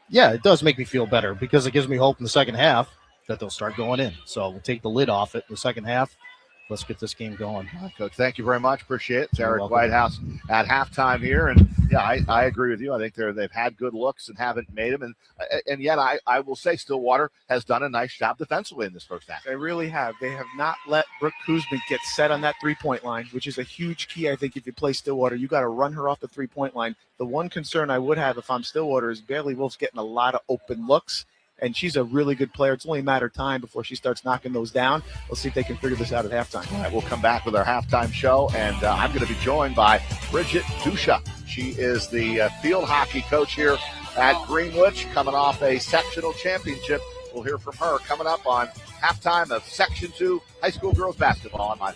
Yeah, it does make me feel better because it gives me hope in the second half that they'll start going in. So we'll take the lid off it in the second half. Let's get this game going. All right, Coach, thank you very much. Appreciate it. It's Eric Whitehouse at halftime here. And, yeah, I agree with you. I think they've had good looks and haven't made them. And yet I will say Stillwater has done a nice job defensively in this first half. They really have. They have not let Brooke Kuzmic get set on that three-point line, which is a huge key, I think, if you play Stillwater. You got to run her off the three-point line. The one concern I would have if I'm Stillwater is Bailey Wolf's getting a lot of open looks. And she's a really good player. It's only a matter of time before she starts knocking those down. We'll see if they can figure this out at halftime. All right, we'll come back with our halftime show, and I'm going to be joined by Bridget Dusha. She is the field hockey coach here at Greenwich, coming off a sectional championship. We'll hear from her coming up on halftime of Section 2 high school girls basketball on My4.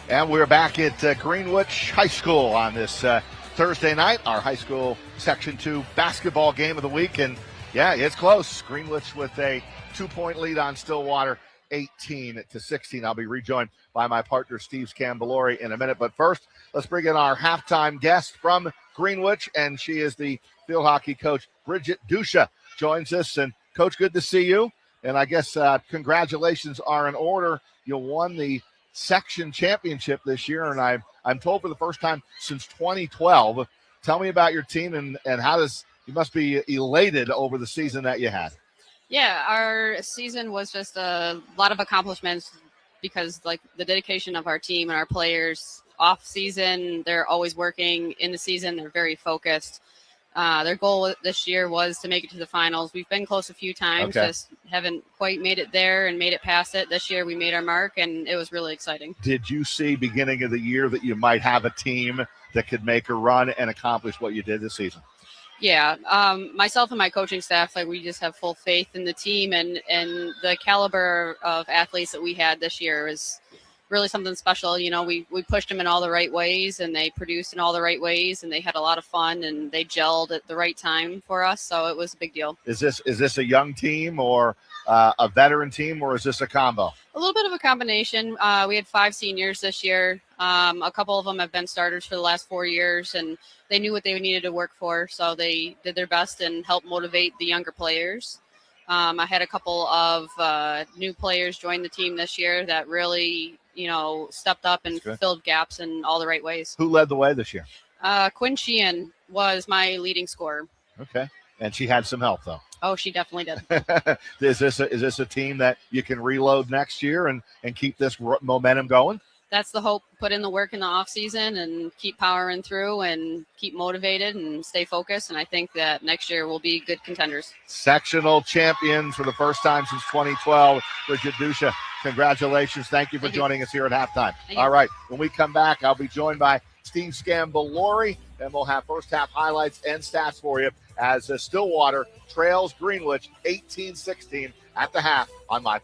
And we're back at Greenwich High School on this Thursday night, our high school Section 2 basketball game of the week. And, yeah, it's close. Greenwich with a 2-point lead on Stillwater, 18-16. I'll be rejoined by my partner, Steve Scambolori, in a minute. But first, let's bring in our halftime guest from Greenwich, and she is the field hockey coach, Bridget Dusha, joins us. And, Coach, good to see you. And I guess congratulations are in order. You won the section championship this year, and I'm told for the first time since 2012. Tell me about your team and how you must be elated over the season that you had. Yeah, our season was just a lot of accomplishments because like the dedication of our team and our players off season, they're always working. In the season, they're very focused. Their goal this year was to make it to the finals. We've been close a few times, just haven't quite made it there and made it past it. This year we made our mark, and it was really exciting. Did you see beginning of the year that you might have a team that could make a run and accomplish what you did this season? Yeah, myself and my coaching staff, like we just have full faith in the team, and the caliber of athletes that we had this year is really something special. You know, we pushed them in all the right ways, and they produced in all the right ways, and they had a lot of fun, and they gelled at the right time for us. So it was a big deal. Is this a young team or a veteran team, or is this a combo? A little bit of a combination. We had 5 seniors this year. A couple of them have been starters for the last 4 years, and they knew what they needed to work for. So they did their best and helped motivate the younger players. I had a couple of new players join the team this year that really, stepped up and filled gaps in all the right ways. Who led the way this year? Quinn Sheehan was my leading scorer. Okay. And she had some help, though. Oh, she definitely did. Is this a team that you can reload next year and keep this momentum going? That's the hope. Put in the work in the off season and keep powering through and keep motivated and stay focused. And I think that next year we'll be good contenders. Sectional champions for the first time since 2012. Bridget Dusha, congratulations. Thank you for joining us here at halftime. All right. When we come back, I'll be joined by Steve Scambolori, and we'll have first half highlights and stats for you as Stillwater trails Greenwich 18-16 at the half on My4.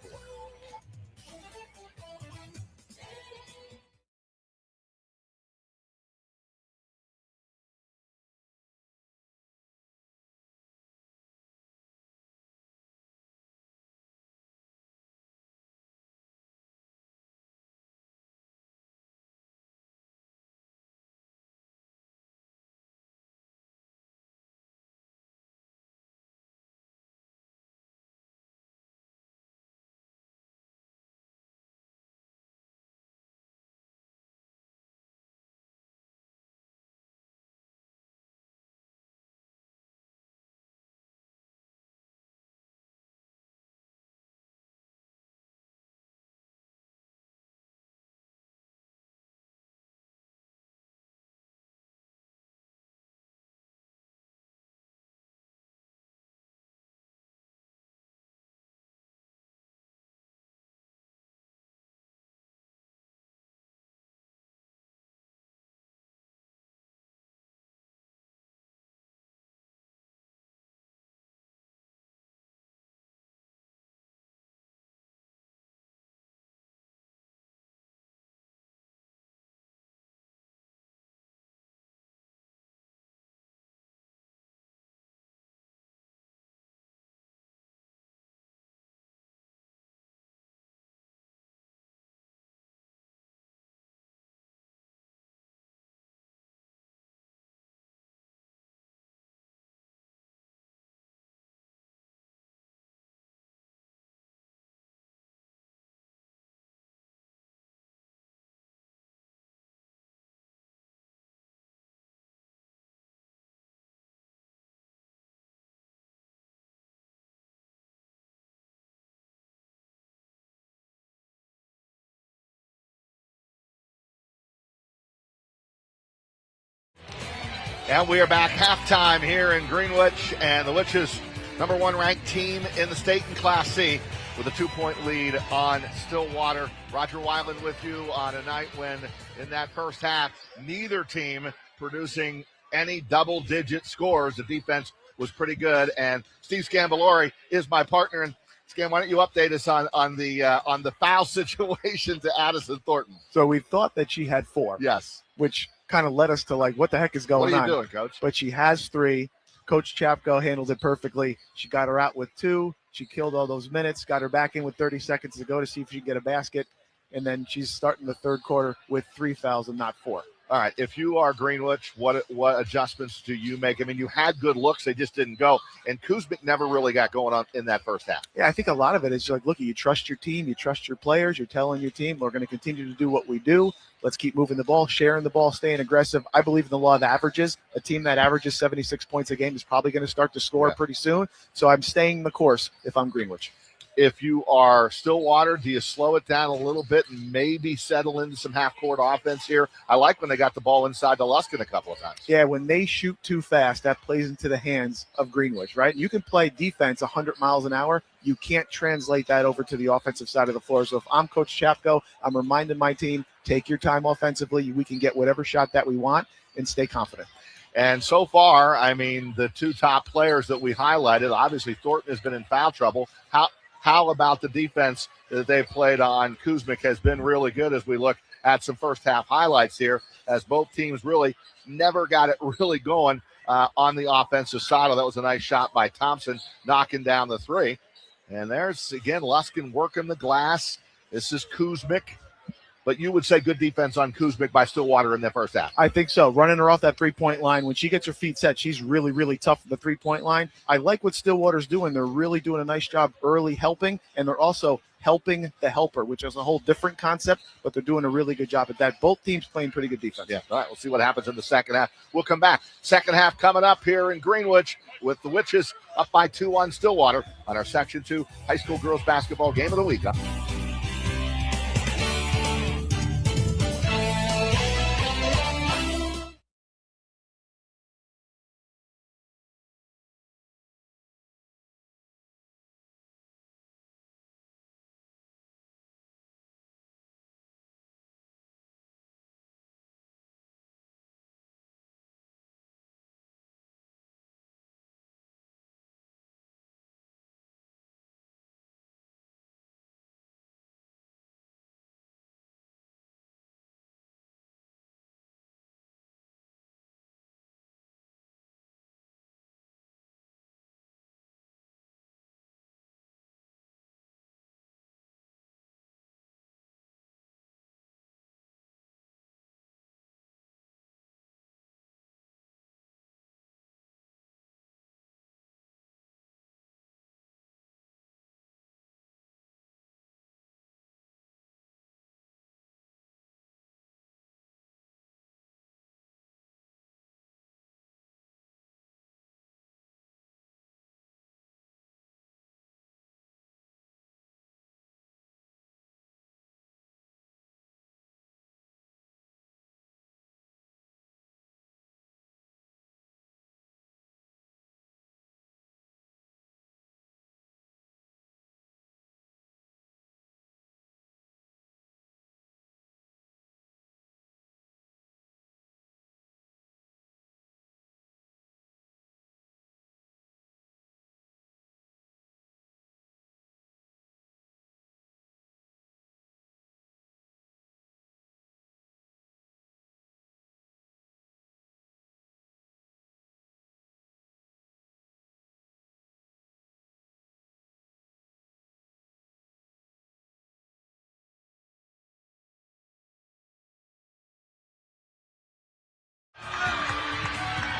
And we are back halftime here in Greenwich, and the Witches, number 1 ranked team in the state in Class C, with a 2-point lead on Stillwater. Roger Weiland with you on a night when, in that first half, neither team producing any double-digit scores. The defense was pretty good, and Steve Scambolori is my partner. And Scan, why don't you update us on the foul situation to Addison Thornton? So we thought that she had 4. Yes. Which kind of led us to like, what the heck is going on? What are you doing, Coach? But she has 3. Coach Chapko handled it perfectly. She got her out with 2. She killed all those minutes, got her back in with 30 seconds to go to see if she can get a basket. And then she's starting the third quarter with 3 fouls and not 4. All right, if you are Greenwich, what adjustments do you make? I mean, you had good looks, they just didn't go. And Kuzmic never really got going on in that first half. Yeah, I think a lot of it is like, look, you trust your team, you trust your players, you're telling your team, we're going to continue to do what we do. Let's keep moving the ball, sharing the ball, staying aggressive. I believe in the law of averages. A team that averages 76 points a game is probably going to start to score pretty soon. So I'm staying the course if I'm Greenwich. If you are Stillwater, do you slow it down a little bit and maybe settle into some half-court offense here? I like when they got the ball inside to Luskin a couple of times. Yeah, when they shoot too fast, that plays into the hands of Greenwich, right? You can play defense 100 miles an hour. You can't translate that over to the offensive side of the floor. So if I'm Coach Chapko, I'm reminding my team, take your time offensively. We can get whatever shot that we want and stay confident. And so far, I mean, the 2 top players that we highlighted, obviously Thornton has been in foul trouble. How about the defense that they've played on Kuzmic has been really good as we look at some first half highlights here, as both teams really never got it really going on the offensive side. That was a nice shot by Thompson, knocking down the 3. And there's, again, Luskin working the glass. This is Kuzmic. But you would say good defense on Kuzmic by Stillwater in the first half. I think so. Running her off that three-point line. When she gets her feet set, she's really, really tough at the three-point line. I like what Stillwater's doing. They're really doing a nice job early helping, and they're also helping the helper, which is a whole different concept, but they're doing a really good job at that. Both teams playing pretty good defense. Yeah. All right, we'll see what happens in the second half. We'll come back. Second half coming up here in Greenwich with the Witches up by 2 on Stillwater on our Section 2 High School Girls Basketball Game of the Week.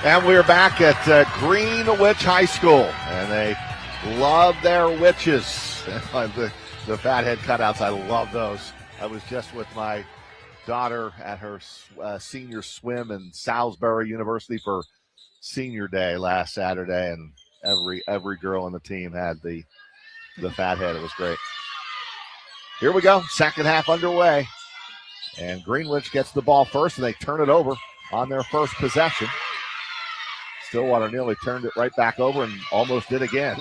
And we're back at Greenwich High School, and they love their witches. the fathead cutouts, I love those. I was just with my daughter at her senior swim in Salisbury University for senior day last Saturday, and every girl on the team had the fathead. It was great. Here we go, second half underway, and Greenwich gets the ball first, and they turn it over on their first possession. Stillwater nearly turned it right back over and almost did again.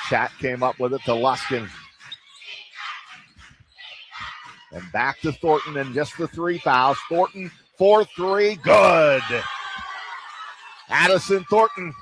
Chat came up with it to Luskin. And back to Thornton, and just the 3 fouls. Thornton, 4-3, good. Addison Thornton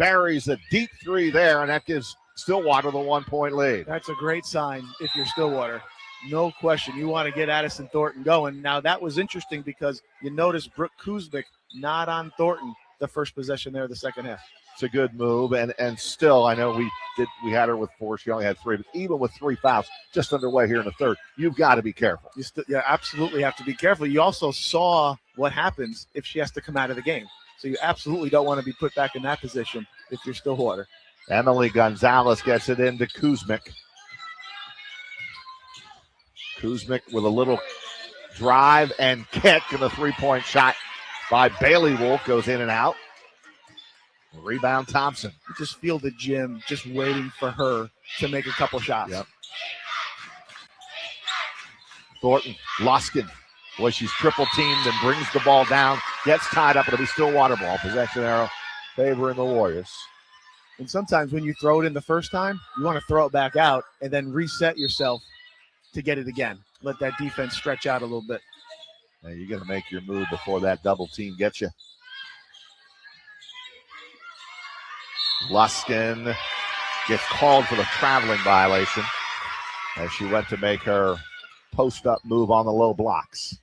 buries a deep three there, and that gives Stillwater the 1-point lead. That's a great sign if you're Stillwater. No question. You want to get Addison Thornton going. Now, that was interesting because you notice Brooke Kuzmic not on Thornton the first possession there of the second half. It's a good move, and still, I know we had her with 4. She only had 3, but even with 3 fouls just underway here in the third, you've got to be careful. You absolutely have to be careful. You also saw what happens if she has to come out of the game. So you absolutely don't want to be put back in that position if you're Stillwater. Emily Gonzalez gets it into Kuzmic. Kuzmic with a little drive and kick, and a 3-point shot by Bailey Wolf goes in and out. Rebound Thompson. You just feel the gym just waiting for her to make a couple shots. Yep. Thornton, Luskin. Boy, she's triple teamed and brings the ball down, gets tied up. It'll be Stillwater ball. Possession arrow favoring the Warriors. And sometimes when you throw it in the first time, you want to throw it back out and then reset yourself to get it again. Let that defense stretch out a little bit. Now you got to make your move before that double team gets you. Luskin gets called for the traveling violation as she went to make her post-up move on the low blocks.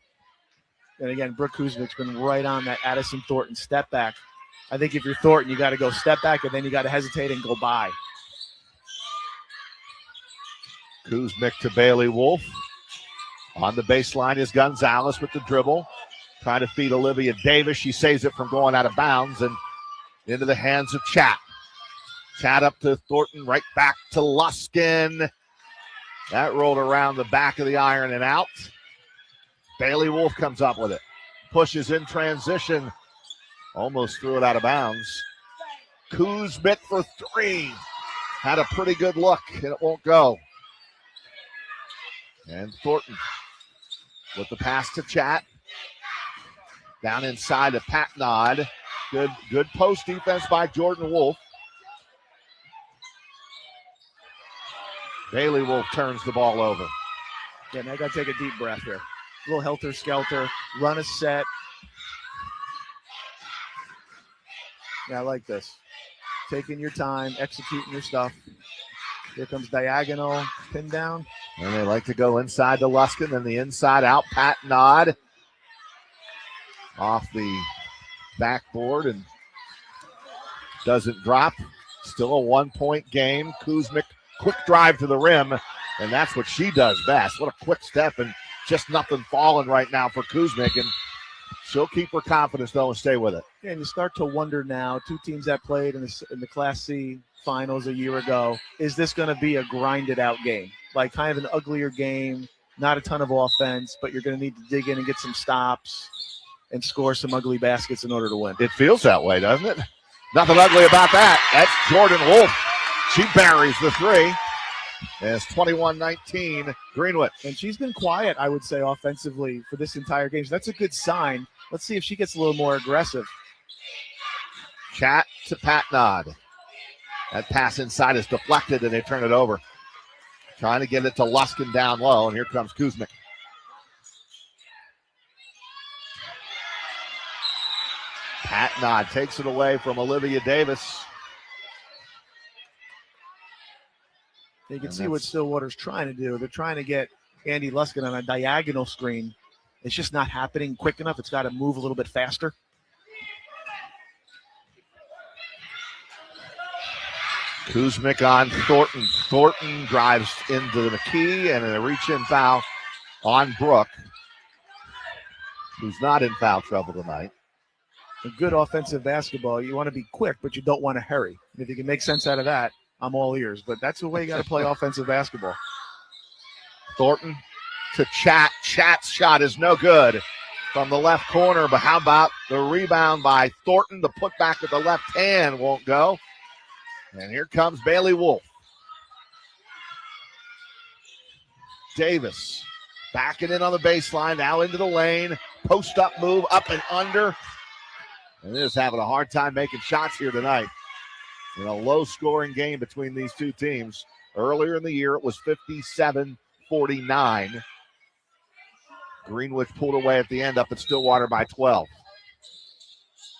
And again, Brooke Kuzmic's been right on that Addison Thornton step back. I think if you're Thornton, you got to go step back and then you got to hesitate and go by. Kuzmic to Bailey Wolf. On the baseline is Gonzalez with the dribble. Trying to feed Olivia Davis. She saves it from going out of bounds and into the hands of Chat. Chat up to Thornton, right back to Luskin. That rolled around the back of the iron and out. Bailey Wolf comes up with it. Pushes in transition. Almost threw it out of bounds. Kuzmic for 3. Had a pretty good look, and it won't go. And Thornton with the pass to Chat. Down inside to Pat Nod. Good post defense by Jordan Wolf. Bailey Wolf turns the ball over. Yeah, now I got to take a deep breath here. A little helter-skelter, run a set. Yeah, I like this. Taking your time, executing your stuff. Here comes diagonal, pin down. And they like to go inside to Luskin, then the inside out. Pat Nod off the backboard and doesn't drop. Still a 1-point game. Kuzmic, quick drive to the rim, and that's what she does best. What a quick step, and just nothing falling right now for Kuzmic, and she'll keep her confidence, though, and stay with it. Yeah, and you start to wonder now, 2 teams that played in the Class C finals a year ago, is this going to be a grinded-out game? Like kind of an uglier game, not a ton of offense, but you're going to need to dig in and get some stops and score some ugly baskets in order to win. It feels that way, doesn't it? Nothing ugly about that. That's Jordan Wolf. She buries the 3. And it's 21-19 Greenwich. And she's been quiet, I would say, offensively for this entire game. So that's a good sign. Let's see if she gets a little more aggressive. Chat to Pat Nod. That pass inside is deflected, and they turn it over. Trying to get it to Luskin down low, and here comes Kuzmic. Pat Nod takes it away from Olivia Davis. You can see what Stillwater's trying to do. They're trying to get Andy Luskin on a diagonal screen. It's just not happening quick enough. It's got to move a little bit faster. Kuzmic on Thornton. Thornton drives into the key, and a reach-in foul on Brooke, who's not in foul trouble tonight. A good offensive basketball. You want to be quick, but you don't want to hurry. And if you can make sense out of that, I'm all ears. But that's the way you got to play offensive basketball. Thornton to Chat. Chat's shot is no good from the left corner, but how about the rebound by Thornton? The putback with the left hand won't go. And here comes Bailey Wolf. Davis backing in on the baseline, now into the lane. Post-up move, up and under. And they're just having a hard time making shots here tonight. In a low-scoring game between these two teams. Earlier in the year, it was 57-49. Greenwich pulled away at the end, up at Stillwater by 12.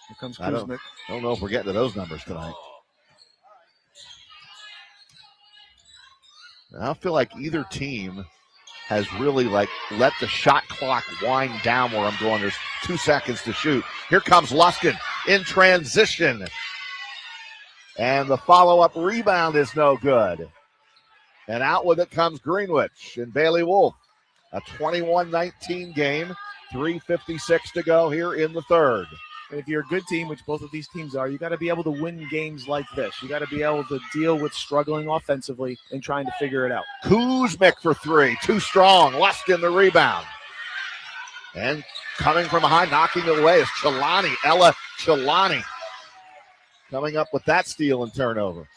Here comes I Kuzmic. don't know if we're getting to those numbers tonight. I don't feel like either team has really let the shot clock wind down where I'm going. There's 2 seconds to shoot. Here comes Luskin in transition. And the follow-up rebound is no good. And out with it comes Greenwich and Bailey Wolf. A 21-19 game, 3:56 to go here in the third. And if you're a good team, which both of these teams are, you got to be able to win games like this. You got to be able to deal with struggling offensively and trying to figure it out. Kuzmic for 3, too strong. Luskin the rebound. And coming from behind, knocking it away is Chelani, Ella Chelani. Coming up with that steal and turnover.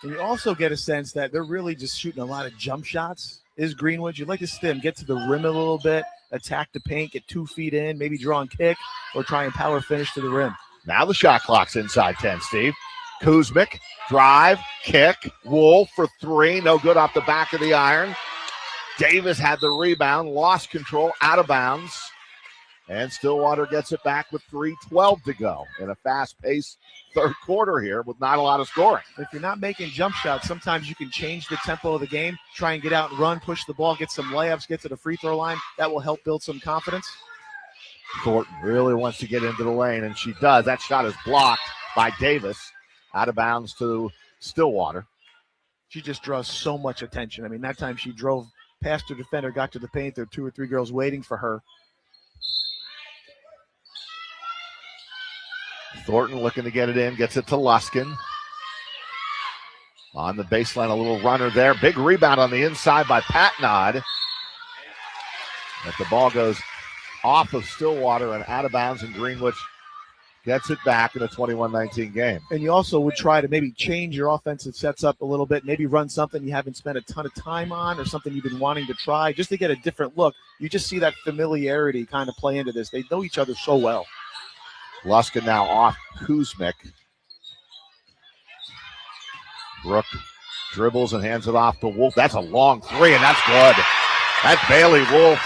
And you also get a sense that they're really just shooting a lot of jump shots. Is Greenwich. You'd like to see them get to the rim a little bit, attack the paint, get 2 feet in, maybe draw and kick, or try and power finish to the rim. Now the shot clock's inside 10, Steve. Kuzmic, drive, kick, Wolf for 3, no good off the back of the iron. Davis had the rebound, lost control, out of bounds. And Stillwater gets it back with 3:12 to go in a fast-paced third quarter here with not a lot of scoring. If you're not making jump shots, sometimes you can change the tempo of the game, try and get out and run, push the ball, get some layups, get to the free throw line. That will help build some confidence. Thornton really wants to get into the lane, and she does. That shot is blocked by Davis. Out of bounds to Stillwater. She just draws so much attention. I mean, that time she drove past her defender, got to the paint. There were 2 or 3 girls waiting for her. Thornton looking to get it in, gets it to Luskin. On the baseline, a little runner there. Big rebound on the inside by Patnod. But the ball goes off of Stillwater and out of bounds, and Greenwich gets it back in a 21-19 game. And you also would try to maybe change your offensive sets up a little bit, maybe run something you haven't spent a ton of time on or something you've been wanting to try just to get a different look. You just see that familiarity kind of play into this. They know each other so well. Luskin now off Kuzmic. Brooke dribbles and hands it off to Wolf. That's a long 3, and that's good. That's Bailey Wolf.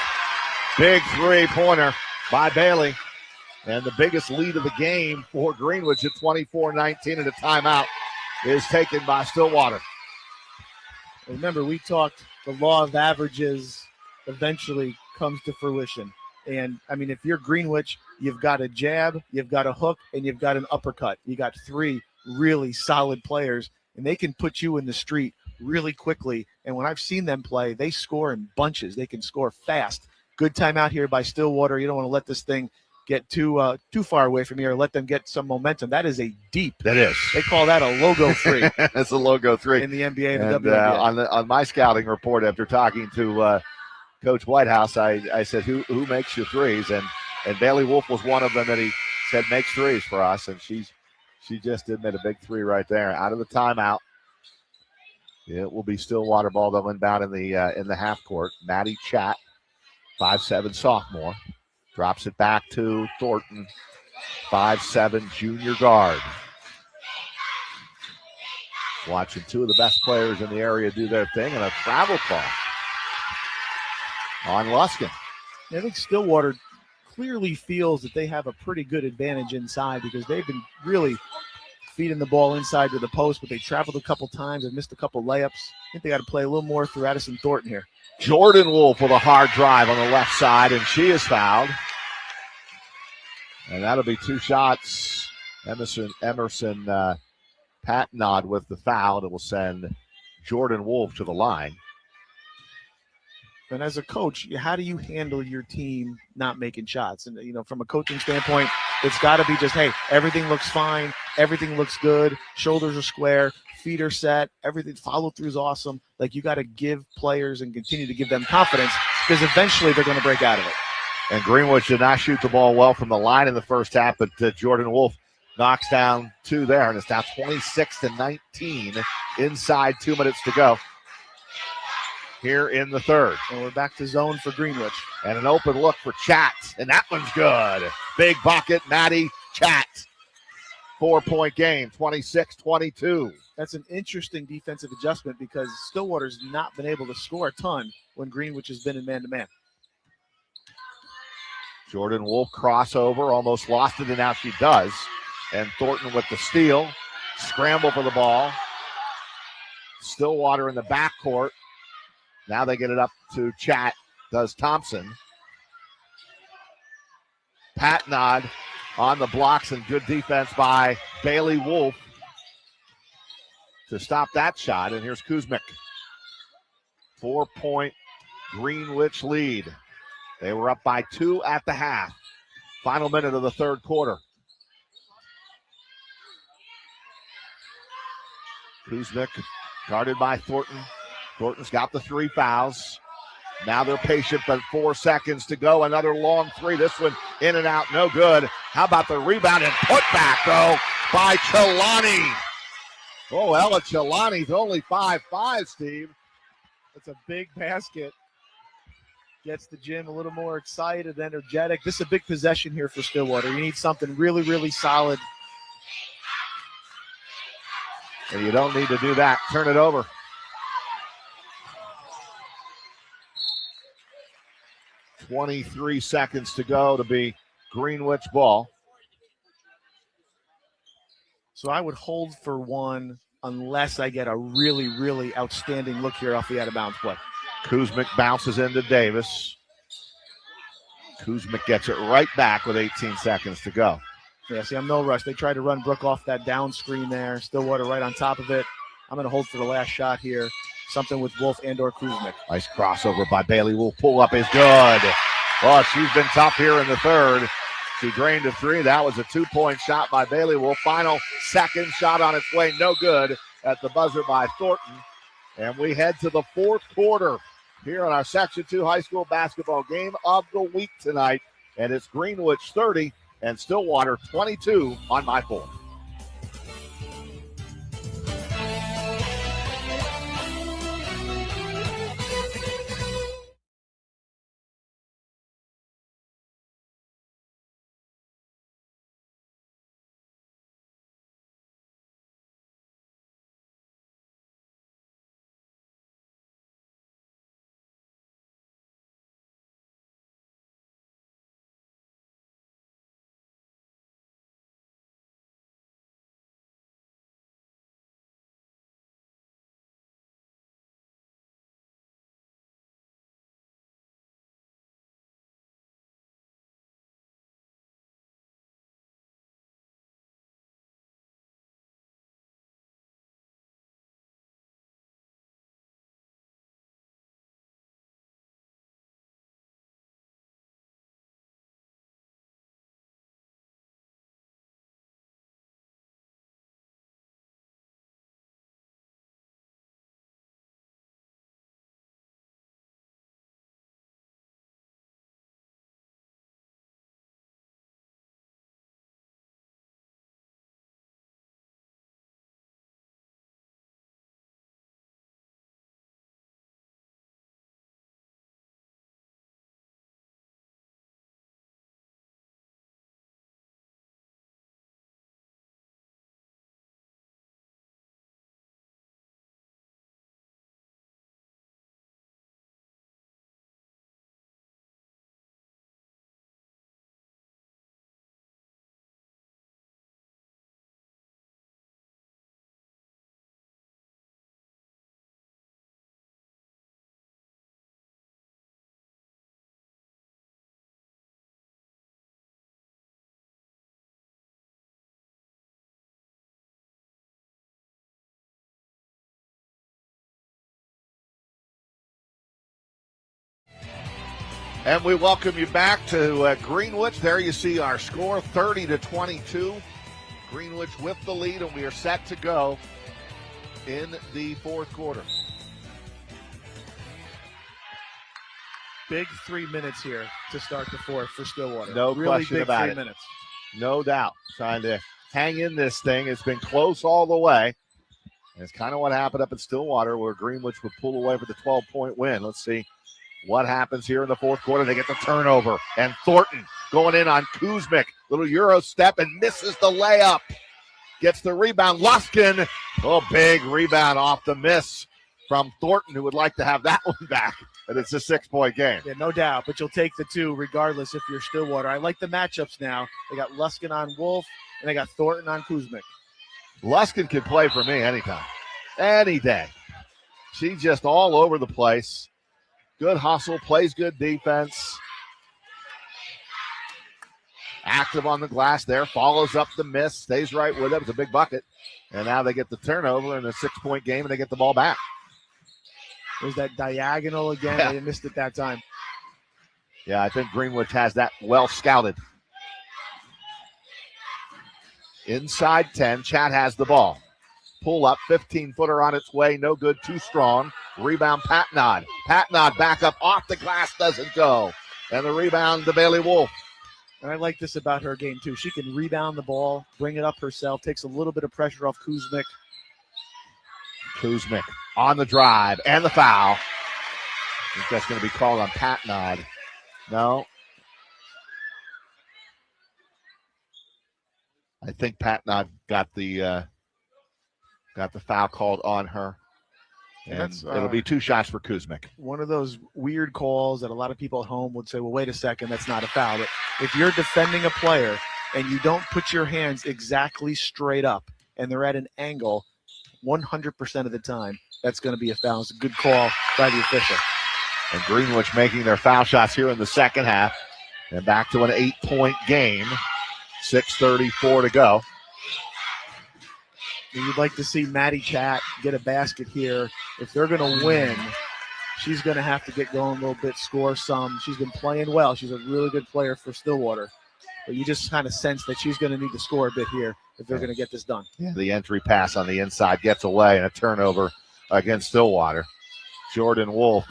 Big 3-pointer by Bailey. And the biggest lead of the game for Greenwich at 24-19, and a timeout is taken by Stillwater. Remember, we talked the law of averages eventually comes to fruition. And, I mean, if you're Greenwich, you've got a jab, you've got a hook, and you've got an uppercut. You got 3 really solid players, and they can put you in the street really quickly. And when I've seen them play, they score in bunches. They can score fast. Good timeout here by Stillwater. You don't want to let this thing get too far away from here or let them get some momentum. That is a deep. That is. They call that a logo 3. That's a logo 3. In the NBA and the WNBA. On my scouting report after talking to Coach Whitehouse, I said, who makes your threes? And Bailey Wolf was one of them that he said makes threes for us, and she just did make a big 3 right there. Out of the timeout, it will be Stillwater ball. They'll inbound in the half court. Maddie Chat, 5'7" sophomore, drops it back to Thornton, 5'7" junior guard. Watching 2 of the best players in the area do their thing, and a travel call on Luskin. I think Stillwater clearly feels that they have a pretty good advantage inside because they've been really feeding the ball inside to the post, but they traveled a couple times and missed a couple layups. I think they got to play a little more through Addison Thornton here. Jordan Wolf with a hard drive on the left side, and she is fouled. And that'll be 2 shots. Emerson Patnod with the foul that will send Jordan Wolf to the line. And as a coach, how do you handle your team not making shots? And, from a coaching standpoint, it's got to be just, hey, everything looks fine. Everything looks good. Shoulders are square. Feet are set. Everything, follow through is awesome. Like, you got to give players and continue to give them confidence because eventually they're going to break out of it. And Greenwich did not shoot the ball well from the line in the first half, but Jordan Wolf knocks down 2 there, and it's now 26-19 inside 2 minutes to go here in the third. And we're back to zone for Greenwich. And an open look for Chat, and that one's good. Big bucket, Maddie Chat. 4-point game, 26-22. That's an interesting defensive adjustment because Stillwater's not been able to score a ton when Greenwich has been in man-to-man. Jordan Wolf crossover, almost lost it, and now she does. And Thornton with the steal. Scramble for the ball. Stillwater in the backcourt. Now they get it up to Chat. Does Thompson. Patnod on the blocks and good defense by Bailey Wolf to stop that shot. And here's Kuzmic. 4-point Greenwich lead. They were up by 2 at the half. Final minute of the third quarter. Kuzmic guarded by Thornton. Thornton's got the 3 fouls. Now they're patient, but 4 seconds to go. Another long 3. This one in and out, no good. How about the rebound and put back, though, by Chelani. Oh, Ella Chelani's only 5'5", Steve. That's a big basket. Gets the gym a little more excited, energetic. This is a big possession here for Stillwater. You need something really, really solid. And you don't need to do that. Turn it over. .23 seconds to go to be Greenwich ball. So I would hold for one unless I get a really, really outstanding look here off the out-of-bounds play. Kuzmic bounces into Davis. Kuzmic gets it right back with 18 seconds to go. Yeah, see, I'm no rush. They tried to run Brooke off that down screen there. Stillwater right on top of it. I'm going to hold for the last shot here. Something with Wolf and or Kuzmic. Nice crossover by Bailey. Wolf pull up is good. Oh, she's been tough here in the third. She drained a 3. That was a 2-point shot by Bailey Wolf. Final second shot on its way. No good at the buzzer by Thornton. And we head to the fourth quarter here on our Section 2 high school basketball game of the week tonight. And it's Greenwich 30 and Stillwater 22 on My4. And we welcome you back to Greenwich. There you see our score, 30-22. Greenwich with the lead, and we are set to go in the fourth quarter. Big 3 minutes here to start the fourth for Stillwater. No really question big about 3 it. minutes. No doubt. Trying to hang in this thing. It's been close all the way. And it's kind of what happened up in Stillwater where Greenwich would pull away for the 12-point win. Let's see what happens here in the fourth quarter. They get the turnover. And Thornton going in on Kuzmic. Little Euro step and misses the layup. Gets the rebound. Luskin. Oh, big rebound off the miss from Thornton, who would like to have that one back. And it's a 6-point game. Yeah, no doubt. But you'll take the 2 regardless if you're Stillwater. I like the matchups now. They got Luskin on Wolf, and they got Thornton on Kuzmic. Luskin can play for me anytime. Any day. She's just all over the place. Good hustle, plays good defense. Active on the glass there, follows up the miss, stays right with it. It's a big bucket. And now they get the turnover in a 6-point game, and they get the ball back. There's that diagonal again. Yeah. They missed it that time. Yeah, I think Greenwich has that well scouted. Inside 10, Chat has the ball. Pull up, 15-footer on its way, no good, too strong. Rebound, Patnod. Patnod back up off the glass, doesn't go. And the rebound to Bailey Wolf. And I like this about her game, too. She can rebound the ball, bring it up herself, takes a little bit of pressure off Kuzmic. Kuzmic on the drive and the foul. I think that's going to be called on Patnod. No. I think Patnod got the foul called on her. And it'll be 2 shots for Kuzmic. One of those weird calls that a lot of people at home would say, well, wait a second, that's not a foul. But if you're defending a player and you don't put your hands exactly straight up and they're at an angle 100% of the time, that's going to be a foul. It's a good call by the official. And Greenwich making their foul shots here in the second half. And back to an 8-point game. 6:34 to go. You'd like to see Maddie Chat get a basket here. If they're going to win, she's going to have to get going a little bit, score some. She's been playing well. She's a really good player for Stillwater. But you just kind of sense that she's going to need to score a bit here if they're going to get this done. Yeah, the entry pass on the inside gets away and a turnover against Stillwater. Jordan Wolf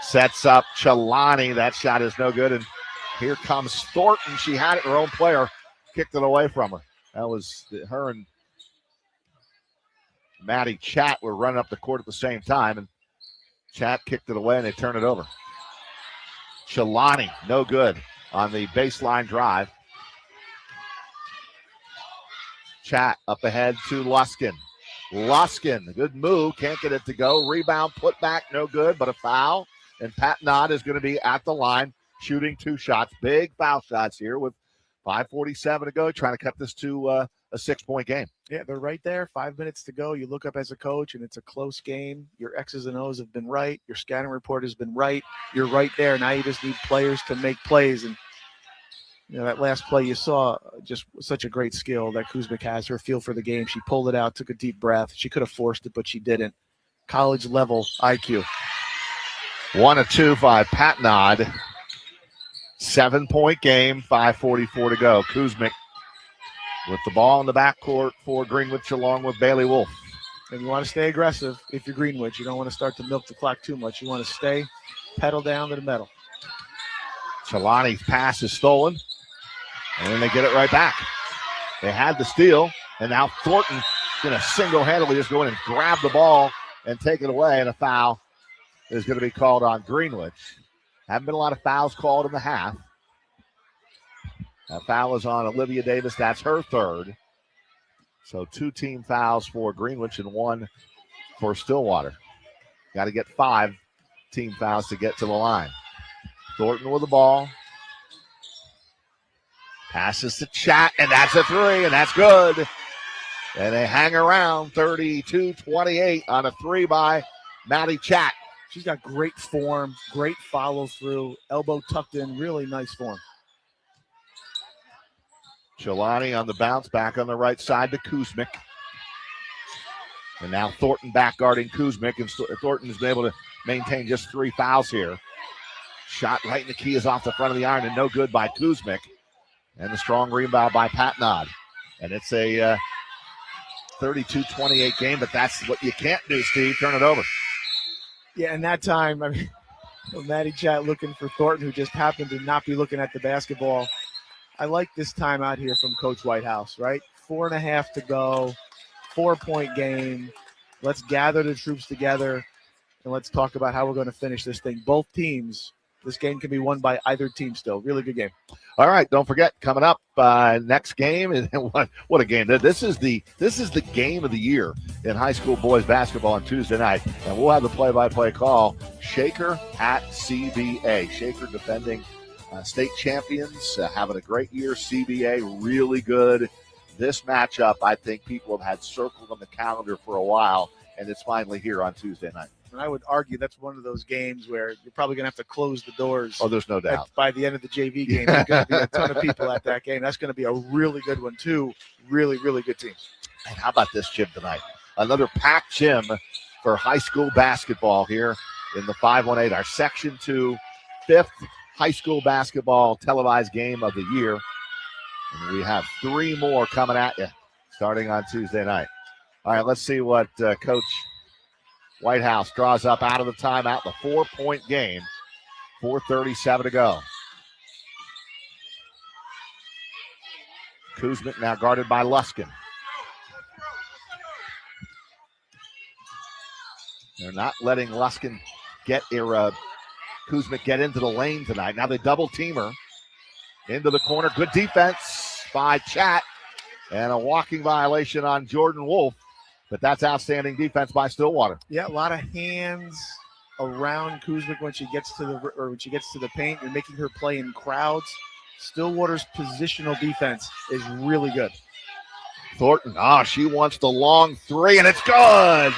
sets up Chelani. That shot is no good. And here comes Thornton. She had it. Her own player kicked it away from her. That was her and Maddie Chat were running up the court at the same time, and Chat kicked it away, and they turn it over. Chelani, no good on the baseline drive. Chat up ahead to Luskin. Luskin, good move, can't get it to go. Rebound, put back, no good, but a foul. And Patnod is going to be at the line, shooting 2 shots. Big foul shots here with 5:47 to go, trying to cut this to a 6-point game. Yeah, they're right there. 5 minutes to go. You look up as a coach, and it's a close game. Your X's and O's have been right. Your scouting report has been right. You're right there. Now you just need players to make plays. And, that last play you saw, just such a great skill that Kuzmic has. Her feel for the game. She pulled it out, took a deep breath. She could have forced it, but she didn't. College-level IQ. 1 of 2 by Patnod. 7-point game, 5:44 to go. Kuzmic with the ball in the backcourt for Greenwich along with Bailey Wolf. And you want to stay aggressive if you're Greenwich. You don't want to start to milk the clock too much. You want to stay pedal down to the metal. Chelani's pass is stolen, and then they get it right back. They had the steal, and now Thornton going to single-handedly just go in and grab the ball and take it away, and a foul is going to be called on Greenwich. Haven't been a lot of fouls called in the half. That foul is on Olivia Davis. That's her 3rd. So 2 team fouls for Greenwich and 1 for Stillwater. Got to get 5 team fouls to get to the line. Thornton with the ball. Passes to Chat, and that's a 3, and that's good. And they hang around 32-28 on a 3 by Maddie Chat. She's got great form, great follow-through, elbow tucked in, really nice form. Chelani on the bounce, back on the right side to Kuzmic. And now Thornton back guarding Kuzmic, and Thornton has been able to maintain just 3 fouls here. Shot right in the key is off the front of the iron and no good by Kuzmic. And the strong rebound by Patnod. And it's a 32-28 game, but that's what you can't do, Steve. Turn it over. Yeah, and that time, Maddie Chat looking for Thornton, who just happened to not be looking at the basketball. I like this time out here from Coach Whitehouse, right? 4.5 to go, 4-point game. Let's gather the troops together, and let's talk about how we're going to finish this thing. Both teams, this game can be won by either team still. Really good game. All right, don't forget, coming up next game, and what a game. This is the game of the year in high school boys basketball on Tuesday night, and we'll have the play-by-play call. Shaker at CBA. Shaker defending state champions, having a great year. CBA really good. This matchup, I think people have had circled on the calendar for a while, and it's finally here on Tuesday night. And I would argue that's one of those games where you're probably going to have to close the doors. Oh, there's no doubt. By the end of the JV game, there's going to be a ton of people at that game. That's going to be a really good one, too. Really, really good team. And how about this gym tonight? Another packed gym for high school basketball here in the 518, our Section 2 fifth high school basketball televised game of the year. And we have 3 more coming at you starting on Tuesday night. All right, let's see what Coach Whitehouse draws up out of the timeout. The 4-point game, 4:37 to go. Kuzmic now guarded by Luskin. They're not letting Luskin Kuzmic get into the lane tonight. Now they double team her into the corner. Good defense by Chat and a walking violation on Jordan Wolf. But that's outstanding defense by Stillwater. Yeah, a lot of hands around Kuzmic when she gets to the paint. You're making her play in crowds. Stillwater's positional defense is really good. Thornton, she wants the long 3, and it's good.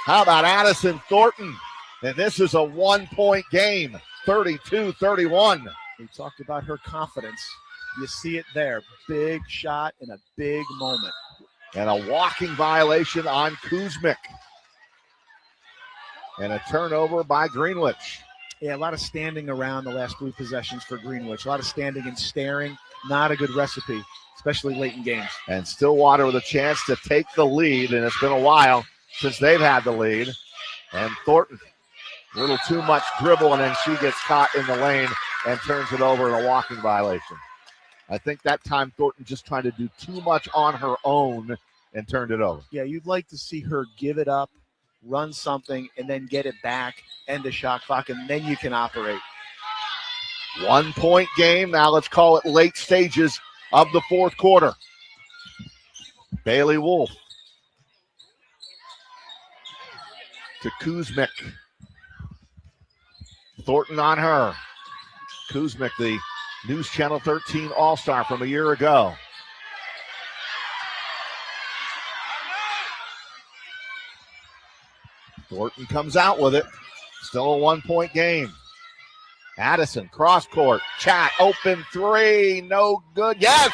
How about Addison Thornton? And this is a 1-point game, 32-31. We talked about her confidence. You see it there. Big shot in a big moment. And a walking violation on Kuzmic. And a turnover by Greenwich. Yeah, a lot of standing around the last 3 possessions for Greenwich. A lot of standing and staring. Not a good recipe, especially late in games. And Stillwater with a chance to take the lead, and it's been a while since they've had the lead. And Thornton, a little too much dribble, and then she gets caught in the lane and turns it over in a walking violation. I think that time Thornton just trying to do too much on her own and turned it over. Yeah, you'd like to see her give it up, run something, and then get it back, end the shot clock, and then you can operate. 1-point game. Now let's call it late stages of the 4th quarter. Bailey Wolf to Kuzmic. Thornton on her. Kuzmic, the News Channel 13 All-Star from a year ago. Thornton comes out with it. Still a 1-point game. Addison, cross court. Chat, open 3. No good. Yes!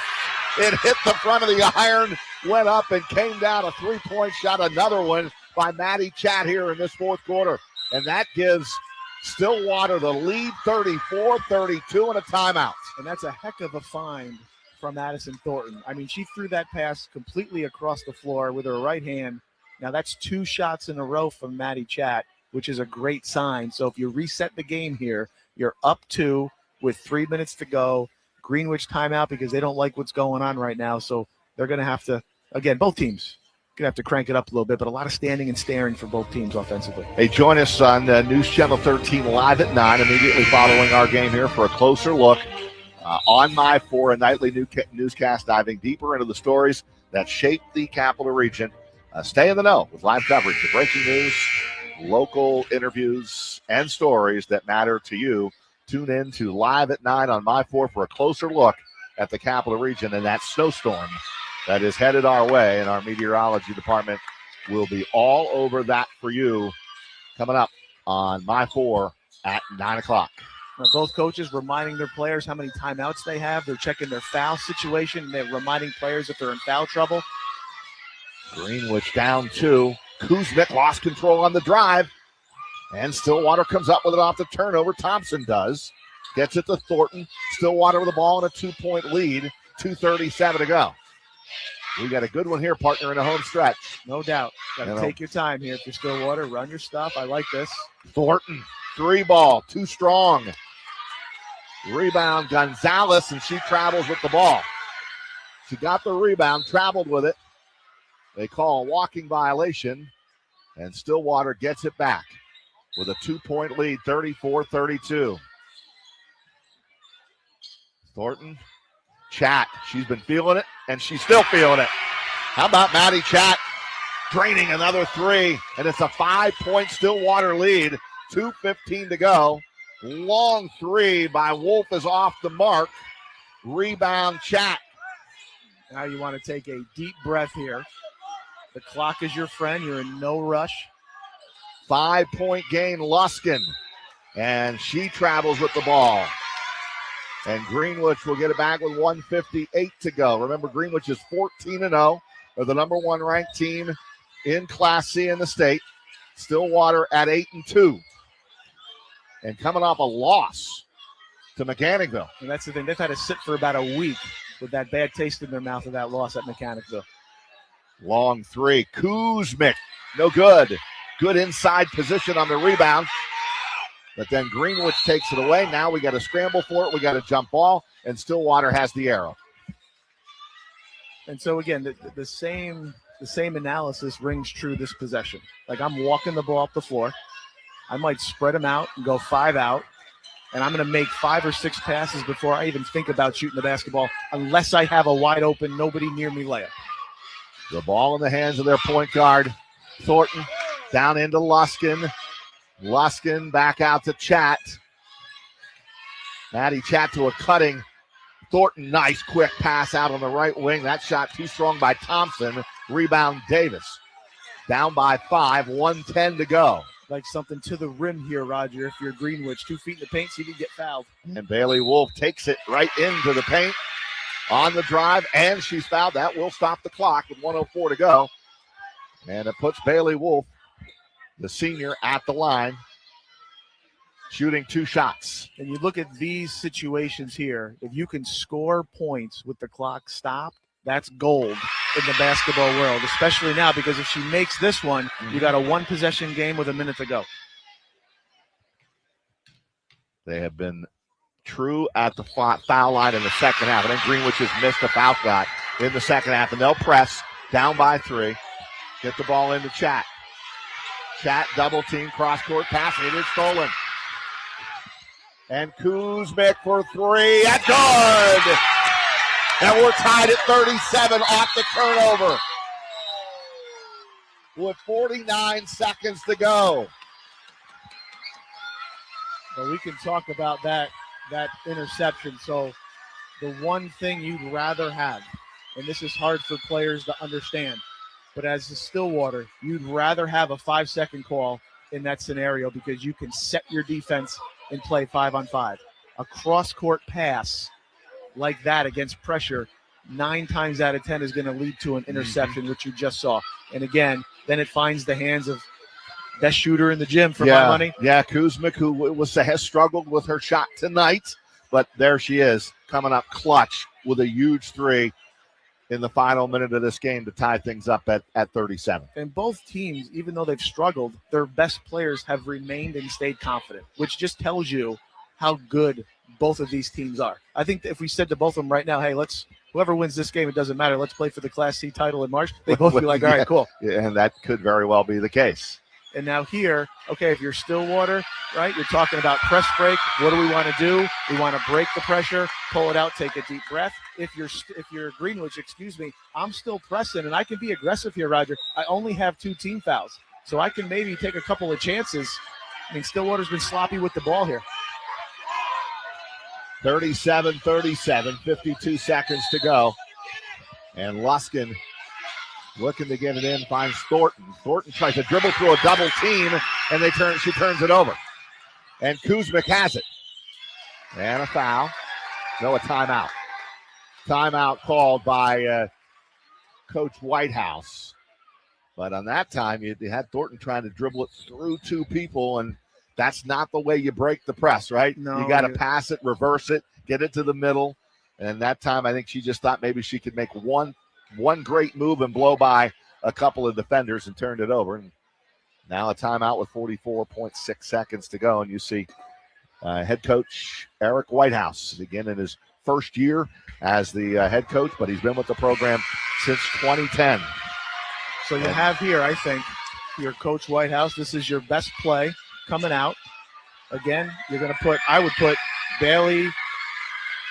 It hit the front of the iron, went up and came down. A 3-point shot. Another one by Maddie Chat here in this 4th quarter. And that gives Stillwater the lead, 34-32, and a timeout. And that's a heck of a find from Addison Thornton. I mean, she threw that pass completely across the floor with her right hand. Now, that's 2 shots in a row from Maddie Chat, which is a great sign. So if you reset the game here, you're up 2 with 3 minutes to go. Greenwich timeout because they don't like what's going on right now. So they're going to have to, again, both teams going to have to crank it up a little bit, but a lot of standing and staring for both teams offensively. Hey, join us on News Channel 13 live at 9, immediately following our game here for a closer look on My4, a nightly newscast diving deeper into the stories that shape the Capital Region. Stay in the know with live coverage of breaking news, local interviews, and stories that matter to you. Tune in to Live at 9 on My4 for a closer look at the Capital Region and that snowstorm that is headed our way, and our meteorology department will be all over that for you coming up on My4 at 9 o'clock. Now, both coaches reminding their players how many timeouts they have. They're checking their foul situation, and they're reminding players if they're in foul trouble. Greenwich down 2. Kuzmic lost control on the drive, and Stillwater comes up with it off the turnover. Thompson does. Gets it to Thornton. Stillwater with the ball in a 2-point lead. 2:37 to go. We got a good one here, partner, in a home stretch. No doubt. Got to take your time here for Stillwater. Run your stuff. I like this. Thornton, 3 ball, too strong. Rebound, Gonzalez, and she travels with the ball. She got the rebound, traveled with it. They call a walking violation, and Stillwater gets it back with a 2-point lead, 34-32. Thornton, Chat, she's been feeling it, and she's still feeling it. How about Maddie Chat draining another 3, and it's a 5-point Stillwater lead, 2:15 to go. Long 3 by Wolf is off the mark. Rebound, Chat. Now you want to take a deep breath here. The clock is your friend. You're in no rush. 5-point gain, Luskin. And she travels with the ball. And Greenwich will get it back with 1:58 to go. Remember, Greenwich is 14-0. They're the number 1 ranked team in Class C in the state. Stillwater at 8-2. And coming off a loss to Mechanicville. And that's the thing. They've had to sit for about a week with that bad taste in their mouth of that loss at Mechanicville. Long three. Kuzmic. No good. Good inside position on the rebound. But then Greenwich takes it away. Now we got to scramble for it. We got a jump ball. And Stillwater has the arrow. And so, again, the same analysis rings true this possession. Like, I'm walking the ball up the floor. I might spread them out and go 5 out. And I'm going to make 5 or 6 passes before I even think about shooting the basketball, unless I have a wide open, nobody near me layup. The ball in the hands of their point guard, Thornton, down into Luskin. Luskin back out to Chat. Maddie Chat to a cutting. Thornton, nice quick pass out on the right wing. That shot too strong by Thompson. Rebound Davis. Down by 5, 1:10 to go. Like something to the rim here, Roger. If you're Greenwich, 2 feet in the paint, so you can get fouled. And Bailey Wolf takes it right into the paint on the drive, and she's fouled. That will stop the clock with 1:04 to go. And it puts Bailey Wolf, the senior, at the line, shooting 2 shots. And you look at these situations here, if you can score points with the clock stopped, that's gold in the basketball world, especially now, because if she makes this one, you got a 1-possession game with a minute to go. They have been true at the foul line in the second half. And then Greenwich has missed a foul shot in the second half. And they'll press down by 3. Get the ball into Chat. Chat double team, cross court pass, and it is stolen. And Kuzmic for 3. That's good. And we're tied at 37 off the turnover. With 49 seconds to go. Well, we can talk about that interception. So the one thing you'd rather have, and this is hard for players to understand, but as a Stillwater, you'd rather have a 5-second call in that scenario because you can set your defense and play 5-on-5. A cross-court pass like that against pressure, 9 times out of 10 is going to lead to an interception, which you just saw. And again, then it finds the hands of best shooter in the gym for my money. Yeah, Kuzmic, who has struggled with her shot tonight, but there she is, coming up clutch with a huge 3 in the final minute of this game to tie things up at 37. And both teams, even though they've struggled, their best players have remained and stayed confident, which just tells you how good both of these teams are. I think that if we said to both of them right now, hey, whoever wins this game, it doesn't matter, let's play for the Class C title in March, they both be like, all right, cool. Yeah, and that could very well be the case. And now here, okay, if you're Stillwater, right, you're talking about press break. What do we want to do? We want to break the pressure, pull it out, take a deep breath. If you're Greenwich, I'm still pressing, and I can be aggressive here, Roger. I only have 2 team fouls, so I can maybe take a couple of chances. I mean, Stillwater's been sloppy with the ball here. 37-37, 52 seconds to go. And Luskin looking to get it in, finds Thornton. Thornton tries to dribble through a double team, and she turns it over. And Kuzmic has it. And a foul. No, a timeout. Timeout called by Coach Whitehouse. But on that time, you had Thornton trying to dribble it through 2 people, and that's not the way you break the press, right? No, you got to pass it, reverse it, get it to the middle. And that time, I think she just thought maybe she could make one great move and blow by a couple of defenders and turned it over. And now a timeout with 44.6 seconds to go. And you see head coach Eric Whitehouse, again in his first year as the head coach, but he's been with the program since 2010. So you have here, I think, your Coach Whitehouse. This is your best play coming out. Again, I would put Bailey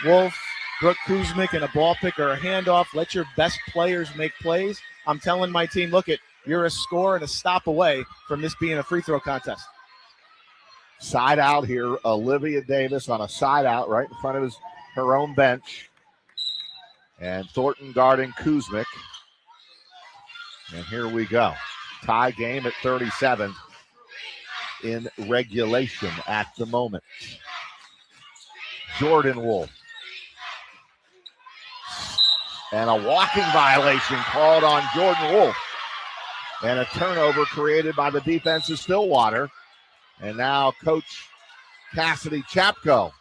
Wolf, Brooke Kuzmic, and a ball picker, a handoff. Let your best players make plays. I'm telling my team, you're a score and a stop away from this being a free throw contest. Side out here, Olivia Davis on a side out right in front of her own bench. And Thornton guarding Kuzmic. And here we go. Tie game at 37. in regulation at the moment. Jordan Wolf. And a walking violation called on Jordan Wolf. And a turnover created by the defense of Stillwater. And now Coach Cassidy Chapko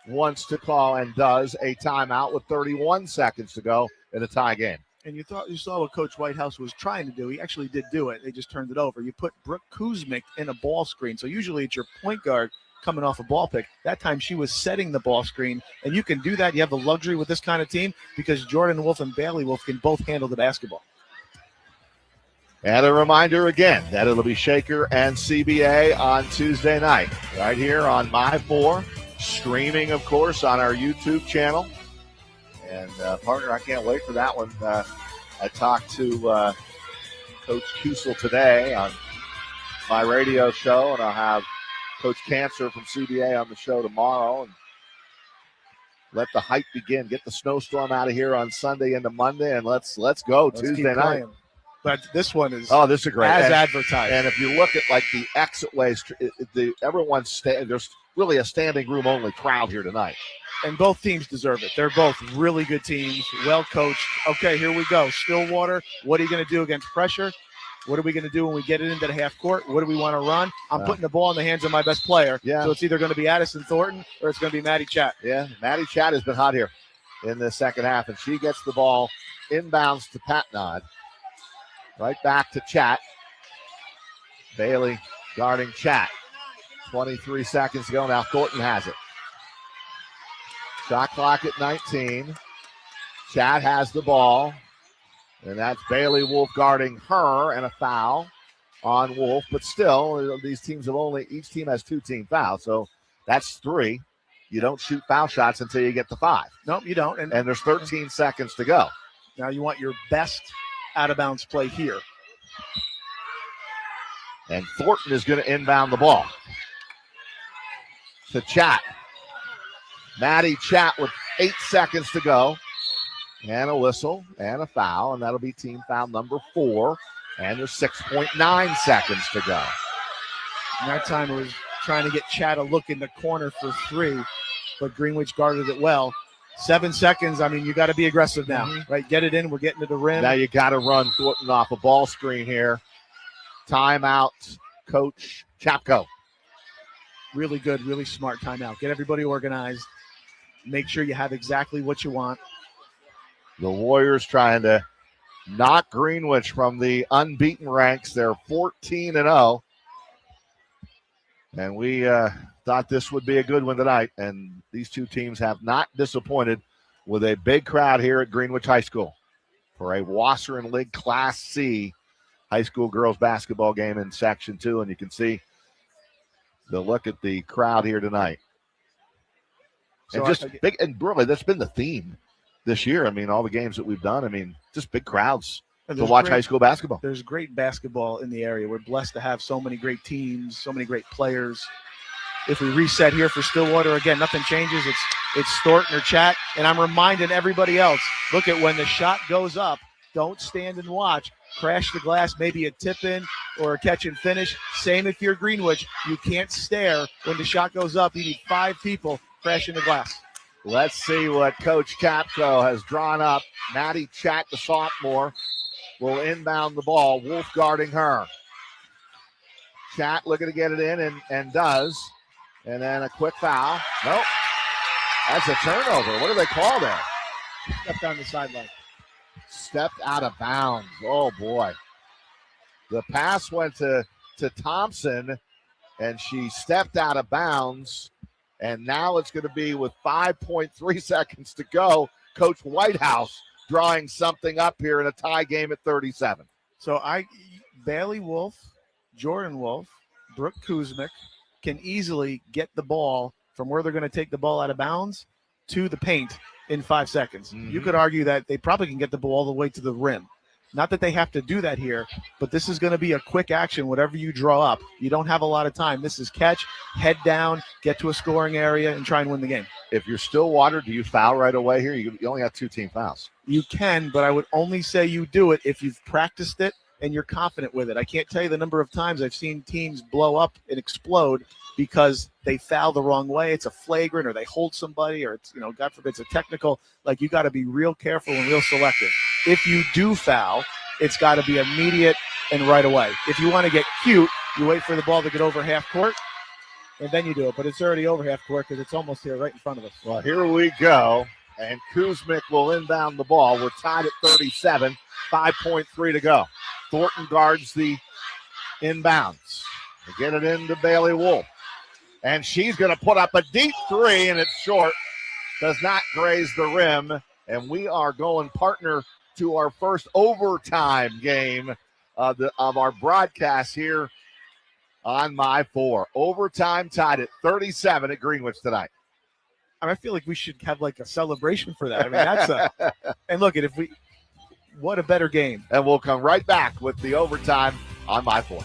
wants to call and does a timeout with 31 seconds to go in a tie game. And you saw what Coach Whitehouse was trying to do. He actually did do it. They just turned it over. You put Brooke Kuzmic in a ball screen. So usually it's your point guard coming off a ball pick. That time she was setting the ball screen. And you can do that. You have the luxury with this kind of team because Jordan Wolf and Bailey Wolf can both handle the basketball. And a reminder again that it'll be Shaker and CBA on Tuesday night, right here on My4, streaming, of course, on our YouTube channel. And, partner, I can't wait for that one. I talked to Coach Kusel today on my radio show, and I'll have Coach Cancer from CBA on the show tomorrow. And let the hype begin. Get the snowstorm out of here on Sunday into Monday, and let's go Tuesday night. But this one is this is great. As advertised. And if you look at like the exit ways, everyone's there's really a standing room only crowd here tonight. And both teams deserve it. They're both really good teams, well coached. Okay, here we go. Stillwater, what are you going to do against pressure? What are we going to do when we get it into the half court? What do we want to run? I'm putting the ball in the hands of my best player. Yeah. So it's either going to be Addison Thornton or it's going to be Maddie Chat. Yeah, Maddie Chat has been hot here in the second half, and she gets the ball inbounds to Patnod. Right back to Chat. Bailey guarding Chat. 23 seconds to go. Now Thornton has it. Shot clock at 19. Chat has the ball. And that's Bailey Wolf guarding her, and a foul on Wolf. But still, these teams each team has 2 team fouls. So that's 3. You don't shoot foul shots until you get to 5. Nope, you don't. And there's 13 seconds to go. Now you want your best out-of-bounds play here. And Thornton is going to inbound the ball to Chat. Maddie Chat with 8 seconds to go. And a whistle and a foul, and that'll be team foul number 4. And there's 6.9 seconds to go. And that time it was trying to get Chat a look in the corner for 3, but Greenwich guarded it well. 7 seconds. I mean, you got to be aggressive now, right? Get it in. We're getting to the rim. Now you got to run Thornton off a ball screen here. Timeout, Coach Chapko. Really good, really smart timeout. Get everybody organized. Make sure you have exactly what you want. The Warriors trying to knock Greenwich from the unbeaten ranks. They're 14-0. And we thought this would be a good one tonight. And these two teams have not disappointed with a big crowd here at Greenwich High School for a Wasserman League Class C high school girls basketball game in Section 2. And you can see the look at the crowd here tonight. So and big, and really, that's been the theme this year. I mean, all the games that we've done, I mean, just big crowds to watch high school basketball. There's great basketball in the area. We're blessed to have so many great teams, so many great players. If we reset here for Stillwater, again, nothing changes. It's Thornton or Chat. And I'm reminding everybody else, look at when the shot goes up, don't stand and watch. Crash the glass, maybe a tip in or a catch and finish. Same if you're Greenwich. You can't stare when the shot goes up. You need 5 people crashing the glass. Let's see what Coach Chapko has drawn up. Maddie Chat, the sophomore, will inbound the ball. Wolf guarding her. Chat looking to get it in and does. And then a quick foul. Nope. That's a turnover. What do they call that? Stepped on the sideline. Stepped out of bounds. Oh, boy. The pass went to Thompson, and she stepped out of bounds. And now it's going to be with 5.3 seconds to go. Coach Whitehouse drawing something up here in a tie game at 37. So Bailey Wolf, Jordan Wolf, Brooke Kuzmic can easily get the ball from where they're going to take the ball out of bounds to the paint in 5 seconds. Mm-hmm. You could argue that they probably can get the ball all the way to the rim. Not that they have to do that here, but this is going to be a quick action, whatever you draw up. You don't have a lot of time. This is catch, head down, get to a scoring area, and try and win the game. If you're Stillwater, do you foul right away here? You only have 2 team fouls. You can, but I would only say you do it if you've practiced it and you're confident with it. I can't tell you the number of times I've seen teams blow up and explode because they foul the wrong way. It's a flagrant, or they hold somebody, or it's, God forbid, it's a technical. Like, you got to be real careful and real selective. If you do foul, it's got to be immediate and right away. If you want to get cute, you wait for the ball to get over half court, and then you do it. But it's already over half court because it's almost here right in front of us. Well, here we go. And Kuzmic will inbound the ball. We're tied at 37, 5.3 to go. Thornton guards the inbounds. They get it into Bailey Wolf. And she's going to put up a deep three, and it's short. Does not graze the rim. And we are going partner to our first overtime game of our broadcast here on My4. Overtime tied at 37 at Greenwich tonight. I feel like we should have like a celebration for that. I mean, that's and look, what a better game. And we'll come right back with the overtime on My4.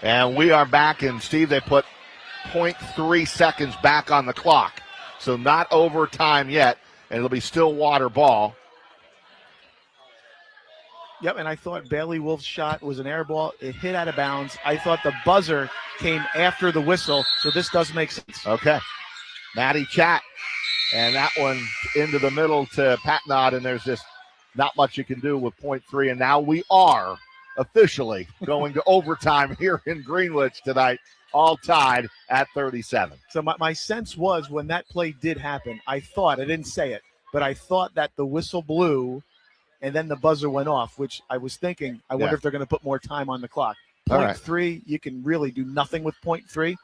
And we are back, and Steve, they put 0.3 seconds back on the clock. So not overtime yet, and it'll be Stillwater ball. Yep, and I thought Bailey Wolf's shot was an air ball. It hit out of bounds. I thought the buzzer came after the whistle, so this does make sense. Okay. Maddie Chat, and that one into the middle to Patnod, and there's just not much you can do with 0.3, and now we are officially going to overtime here in Greenwich tonight, all tied at 37. So my sense was when that play did happen, I didn't say it, but I thought that the whistle blew and then the buzzer went off, which I was thinking, I wonder if they're going to put more time on the clock. 0.3, you can really do nothing with 0.3.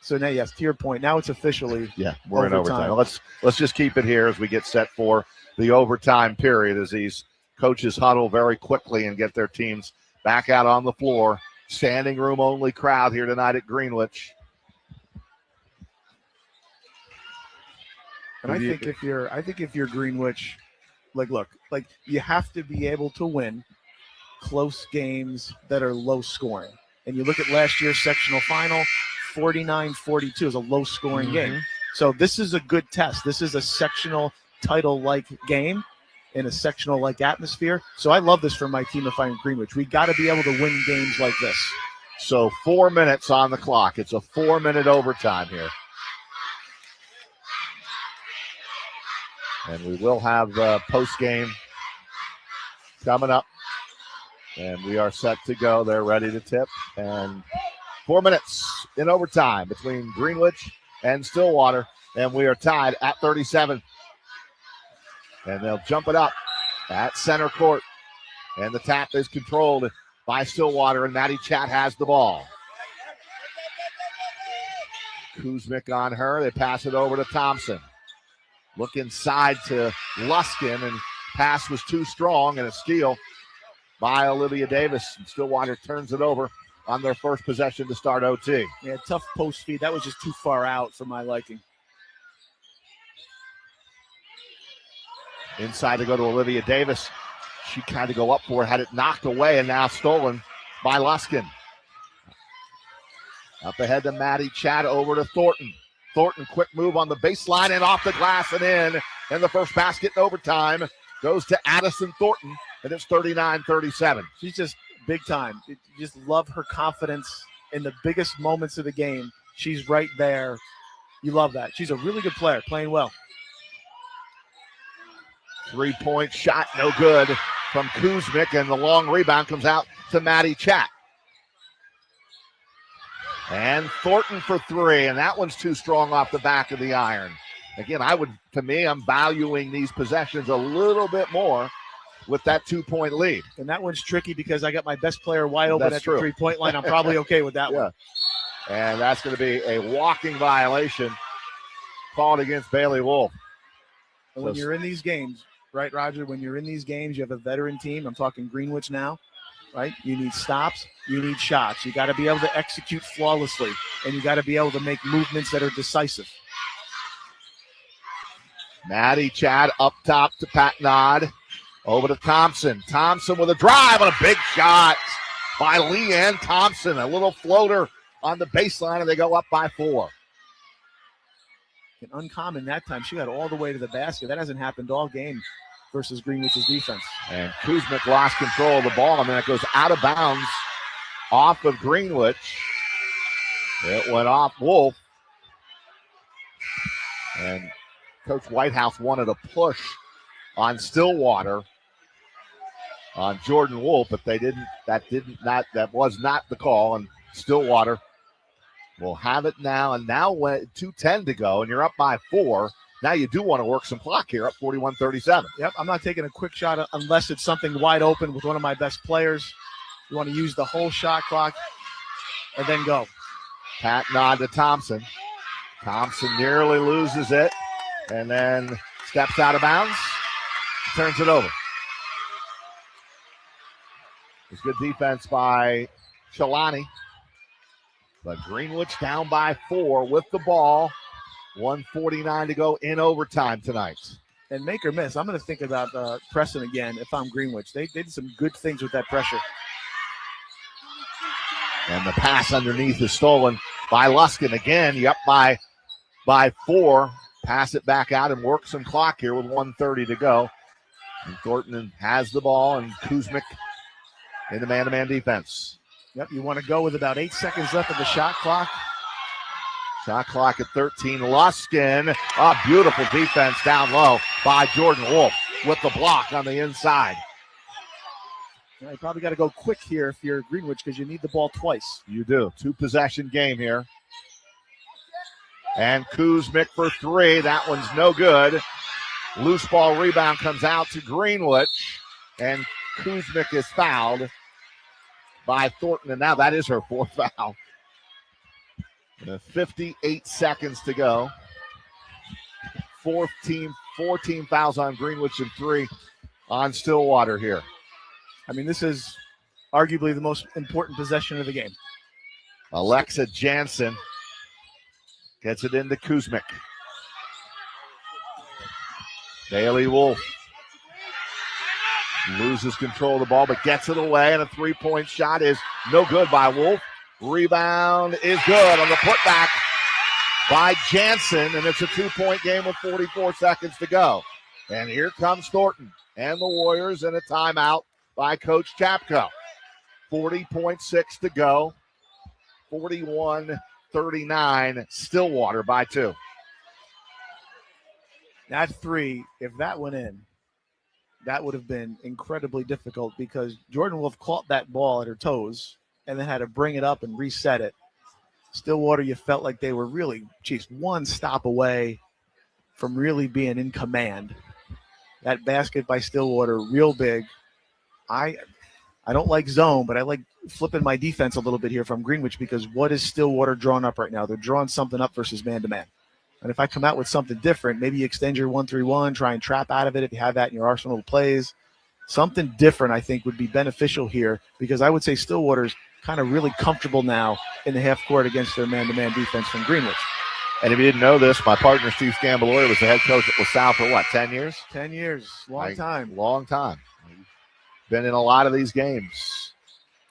So now, yes, to your point, now it's officially we're in overtime. Let's just keep it here as we get set for the overtime period, as these coaches huddle very quickly and get their teams back out on the floor. Standing room only crowd here tonight at Greenwich. And I think if you're Greenwich, look, you have to be able to win close games that are low scoring. And you look at last year's sectional final, 49-42 is a low scoring game. So this is a good test. This is a sectional title-like game in a sectional-like atmosphere. So I love this for my team if I'm Greenwich. We got to be able to win games like this. So 4 minutes on the clock. It's a 4-minute overtime here. And we will have post-game coming up. And we are set to go. They're ready to tip. And 4 minutes in overtime between Greenwich and Stillwater, and we are tied at 37. And they'll jump it up at center court. And the tap is controlled by Stillwater, and Maddie Chat has the ball. Kuzmic on her. They pass it over to Thompson. Look inside to Luskin, and pass was too strong, and a steal by Olivia Davis. And Stillwater turns it over on their first possession to start OT. Yeah, tough post feed. That was just too far out for my liking. Inside to go to Olivia Davis. She kind of go up for it, had it knocked away, and now stolen by Luskin. Up ahead to Maddie Chat, over to Thornton. Thornton, quick move on the baseline and off the glass and in. And the first basket in overtime goes to Addison Thornton, and it's 39-37. She's just big time. You just love her confidence in the biggest moments of the game. She's right there. You love that. She's a really good player, playing well. 3-point shot, no good from Kuzmic, and the long rebound comes out to Maddie Chat. And Thornton for three, and that one's too strong off the back of the iron. Again, I'm valuing these possessions a little bit more with that 2-point lead. And that one's tricky because I got my best player wide open at the 3-point line. I'm probably okay with that one. And that's going to be a walking violation called against Bailey Wolf. And when you're in these games, right, Roger, when you're in these games, you have a veteran team. I'm talking Greenwich now, right? You need stops. You need shots. You got to be able to execute flawlessly, and you got to be able to make movements that are decisive. Maddie Chad up top to Pat Nod. Over to Thompson. Thompson with a drive and a big shot by Leanne Thompson. A little floater on the baseline, and they go up by 4. And uncommon that time. She got all the way to the basket. That hasn't happened all game versus Greenwich's defense. And Kuzmic lost control of the ball, and then it goes out of bounds off of Greenwich. It went off Wolf. And Coach Whitehouse wanted a push on Stillwater on Jordan Wolf, but that was not the call, and Stillwater will have it now, and now 2:10 to go, and you're up by 4. Now you do want to work some clock here, up 41-37. Yep, I'm not taking a quick shot unless it's something wide open with one of my best players. You want to use the whole shot clock and then go. Pat nod to Thompson. Thompson nearly loses it and then steps out of bounds, turns it over. It's good defense by Shalani. But Greenwich down by 4 with the ball. 1:49 to go in overtime tonight. And make or miss, I'm going to think about pressing again if I'm Greenwich. They did some good things with that pressure. And the pass underneath is stolen by Luskin. Again, you up by 4. Pass it back out and work some clock here with 1:30 to go. And Thornton has the ball, and Kuzmic in the man-to-man defense. Yep, you want to go with about 8 seconds left of the shot clock. Shot clock at 13. Luskin, a beautiful defense down low by Jordan Wolf with the block on the inside. Yeah, you probably got to go quick here if you're Greenwich because you need the ball twice. You do. 2-possession game here. And Kuzmic for 3. That one's no good. Loose ball rebound comes out to Greenwich, and Kuzmic is fouled by Thornton, and now that is her 4th foul. 58 seconds to go. 14 fouls on Greenwich and 3 on Stillwater here. I mean, this is arguably the most important possession of the game. Alexa Jansen gets it into Kuzmic. Bailey Wolf loses control of the ball, but gets it away, and a 3-point shot is no good by Wolf. Rebound is good on the putback by Jansen, and it's a 2-point game with 44 seconds to go. And here comes Thornton and the Warriors in a timeout by Coach Chapko. 40.6 to go. 41-39, Stillwater by 2. That 3, if that went in, that would have been incredibly difficult because Jordan Wolf caught that ball at her toes and then had to bring it up and reset it. Stillwater, you felt like they were really, one stop away from really being in command. That basket by Stillwater, real big. I don't like zone, but I like flipping my defense a little bit here from Greenwich, because what is Stillwater drawing up right now? They're drawing something up versus man-to-man. And if I come out with something different, maybe you extend your 1-3-1, try and trap out of it if you have that in your arsenal of plays. Something different, I think, would be beneficial here, because I would say Stillwater's kind of really comfortable now in the half court against their man-to-man defense from Greenwich. And if you didn't know this, my partner Steve Scambalori was the head coach at LaSalle for what, 10 years? 10 years, long time. Long time. Been in a lot of these games.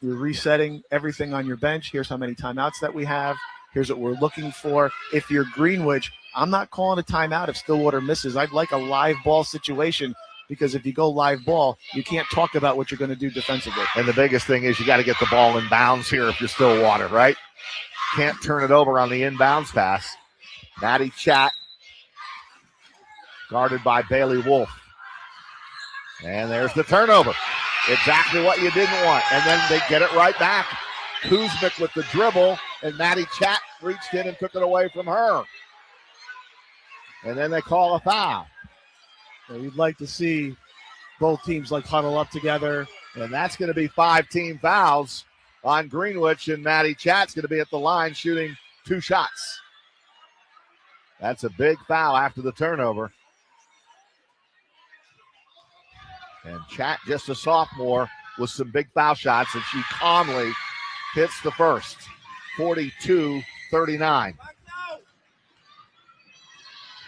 You're resetting everything on your bench. Here's how many timeouts that we have. Here's what we're looking for. If you're Greenwich, I'm not calling a timeout if Stillwater misses. I'd like a live ball situation, because if you go live ball, you can't talk about what you're going to do defensively. And the biggest thing is you got to get the ball in bounds here if you're Stillwater, right? Can't turn it over on the inbounds pass. Maddie Chat, guarded by Bailey Wolf. And there's the turnover. Exactly what you didn't want. And then they get it right back. Kuzmic with the dribble, and Maddie Chat reached in and took it away from her. And then they call a foul. So you'd like to see both teams huddle up together. And that's going to be 5 team fouls on Greenwich, and Maddie Chat's going to be at the line shooting 2 shots. That's a big foul after the turnover. And Chat, just a sophomore, with some big foul shots, and she calmly hits the first. 42-39.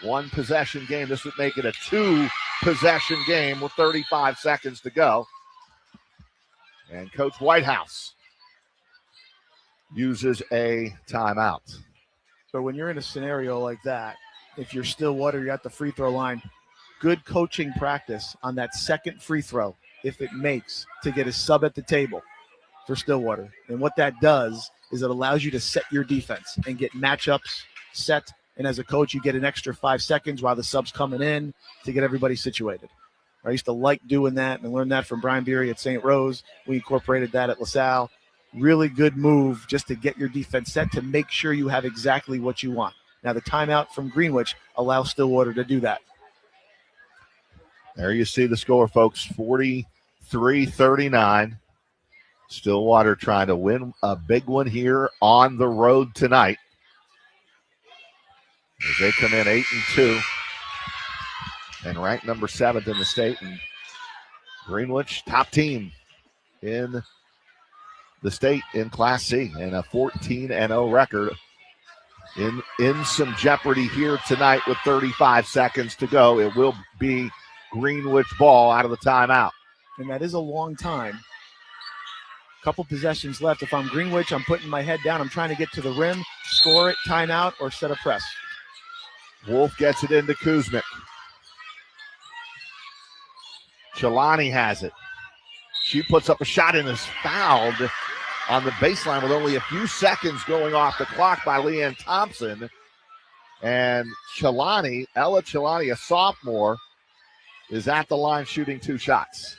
1 possession game. This would make it a 2 possession game with 35 seconds to go. And Coach Whitehouse uses a timeout. So when you're in a scenario like that, if you're Stillwater, you're at the free throw line, good coaching practice on that second free throw, if it makes, to get a sub at the table for Stillwater. And what that does is it allows you to set your defense and get matchups set. And as a coach, you get an extra 5 seconds while the sub's coming in to get everybody situated. I used to like doing that, and I learned that from Brian Beery at St. Rose. We incorporated that at LaSalle. Really good move just to get your defense set to make sure you have exactly what you want. Now, the timeout from Greenwich allows Stillwater to do that. There you see the score, folks, 43-39. Stillwater trying to win a big one here on the road tonight, as they come in 8-2 and ranked number 7th in the state. And Greenwich, top team in the state in Class C, and a 14-0 record. In some jeopardy here tonight with 35 seconds to go. It will be Greenwich ball out of the timeout. And that is a long time. Couple possessions left. If I'm Greenwich, I'm putting my head down. I'm trying to get to the rim, score it, timeout, or set a press. Wolf gets it into Kuzmic. Chelani has it. She puts up a shot and is fouled on the baseline with only a few seconds going off the clock by Leanne Thompson. And Ella Chelani, a sophomore, is at the line shooting 2 shots.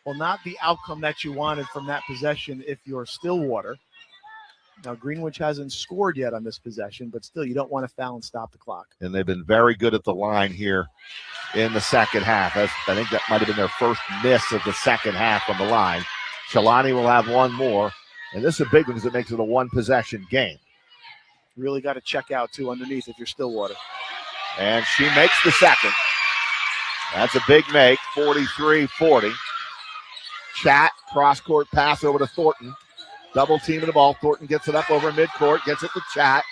Well, not the outcome that you wanted from that possession if you're Stillwater. Now, Greenwich hasn't scored yet on this possession, but still, you don't want to foul and stop the clock. And they've been very good at the line here in the second half. I think that might have been their first miss of the second half on the line. Chelani will have one more. And this is a big one because it makes it a 1-possession game. Really got to check out, too, underneath if you're Stillwater. And she makes the second. That's a big make, 43-40. Chat, cross-court pass over to Thornton. Double teaming the ball. Thornton gets it up over midcourt, gets it to Chat.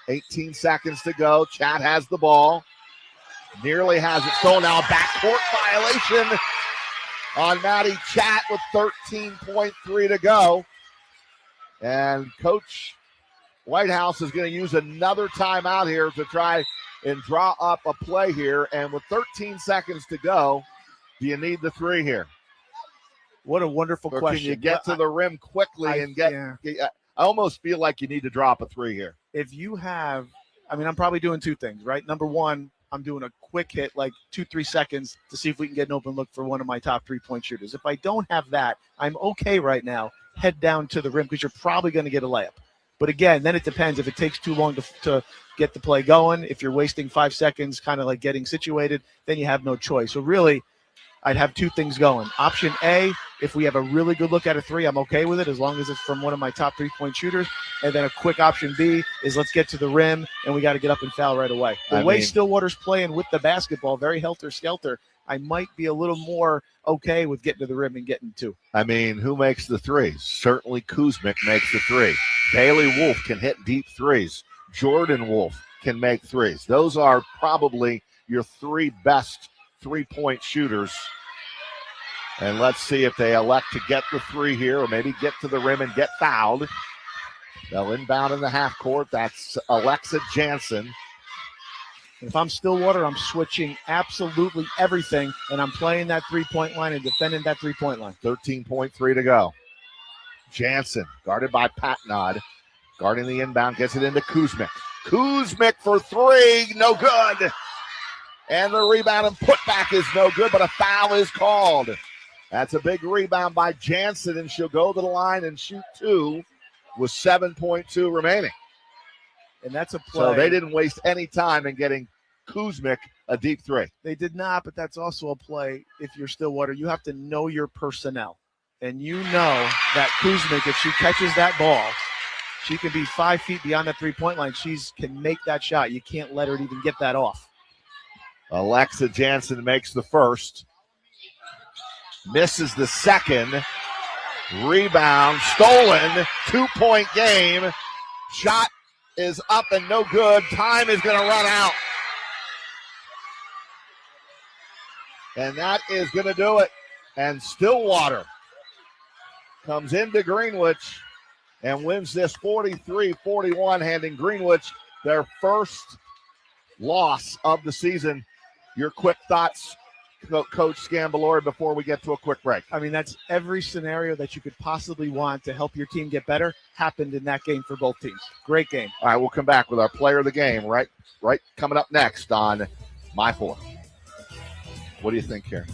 18 seconds to go. Chat has the ball. Nearly has it stolen. Now a backcourt violation on Maddie Chat with 13.3 to go. And Coach Whitehouse is going to use another timeout here to try and draw up a play here. And with 13 seconds to go, do you need the 3 here? What a wonderful or question. Can you get to the rim quickly and get? Yeah. I almost feel like you need to drop a 3 here. If you have, I'm probably doing 2 things, right? Number one, I'm doing a quick hit, like 2-3 seconds to see if we can get an open look for one of my top 3-point shooters. If I don't have that, I'm okay right now. Head down to the rim because you're probably going to get a layup. But again, then it depends. If it takes too long to get the play going, if you're wasting 5 seconds kind of like getting situated, then you have no choice. So really, I'd have two things going. Option A, if we have a really good look at a three, I'm okay with it as long as it's from one of my top 3-point shooters. And then a quick option B is let's get to the rim, and we got to get up and foul right away. The way Stillwater's playing with the basketball, very helter-skelter, I might be a little more okay with getting to the rim and getting two. I mean, who makes the threes? Certainly Kuzmic makes the three. Bailey Wolf can hit deep threes. Jordan Wolf can make threes. Those are probably your three best 3-point shooters. And let's see if they elect to get the three here or maybe get to the rim and get fouled. They'll inbound in the half court. That's Alexa Jansen. If I'm Stillwater, I'm switching absolutely everything, and I'm playing that 3-point line and defending that 3-point line. 13.3 to go. Jansen, guarded by Patnod, guarding the inbound, gets it into Kuzmic. Kuzmic for three, no good. And the rebound and putback is no good, but a foul is called. That's a big rebound by Jansen, and she'll go to the line and shoot two with 7.2 remaining. And that's a play. So they didn't waste any time in getting Kuzmic a deep three. They did not, but that's also a play. If you're Stillwater, you have to know your personnel. And you know that Kuzmic, if she catches that ball, she can be 5 feet beyond that 3-point line. She can make that shot. You can't let her even get that off. Alexa Jansen makes the first. Misses the second. Rebound, stolen. 2-point game. Shot is up and no good. Time is going to run out. And that is going to do it. And Stillwater comes into Greenwich and wins this 43-41, handing Greenwich their first loss of the season. Your quick thoughts, Coach Scambalori, before we get to a quick break. I mean, that's every scenario that you could possibly want to help your team get better happened in that game for both teams. Great game. All right, we'll come back with our player of the game right coming up next on My4. What do you think here?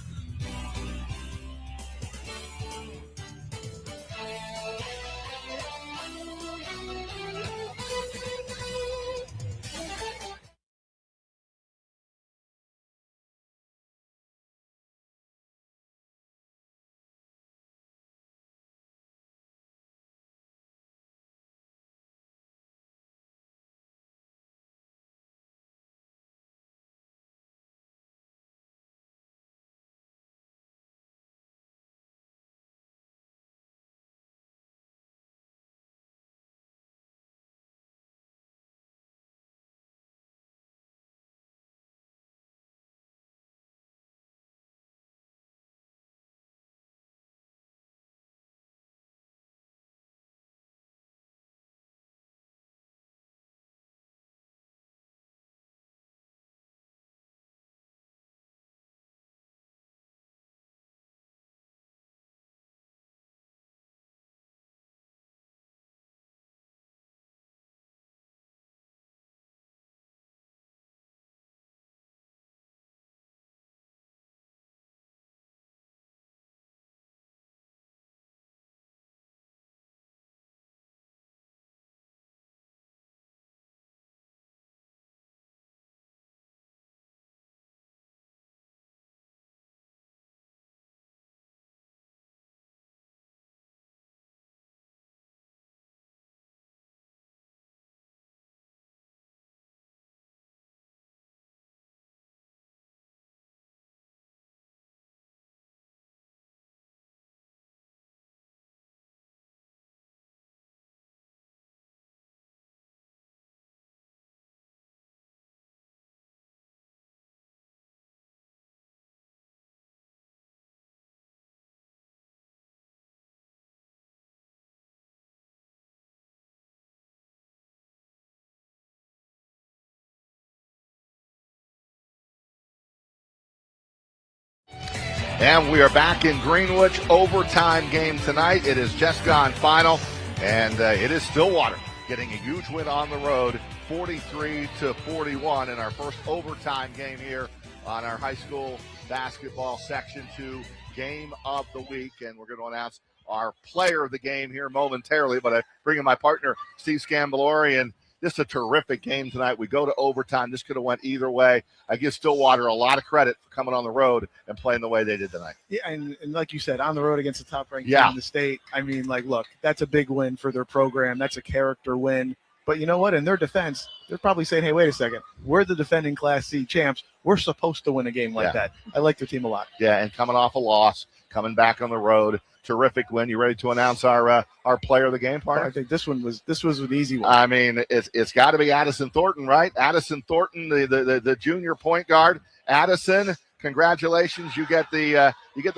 And we are back in Greenwich. Overtime game tonight. It is just gone final, and it is Stillwater getting a huge win on the road, 43-41 in our first overtime game here on our high school basketball Section 2 game of the week. And we're going to announce our player of the game here momentarily, but I bring in my partner, Steve Scambalori, and just a terrific game tonight. We go to overtime. This could have went either way. I give Stillwater a lot of credit for coming on the road and playing the way they did tonight. Yeah, and like you said, on the road against the top-ranked team in the state, I mean, like, look, that's a big win for their program. That's a character win. But you know what? In their defense, they're probably saying, hey, wait a second. We're the defending Class C champs. We're supposed to win a game like that. I like their team a lot. Yeah, and coming off a loss, coming back on the road, terrific win. You ready to announce our player of the game, partner? I think this was an easy one. I mean, it's got to be Addison Thornton, right? Addison Thornton, the junior point guard. Addison, congratulations! You get the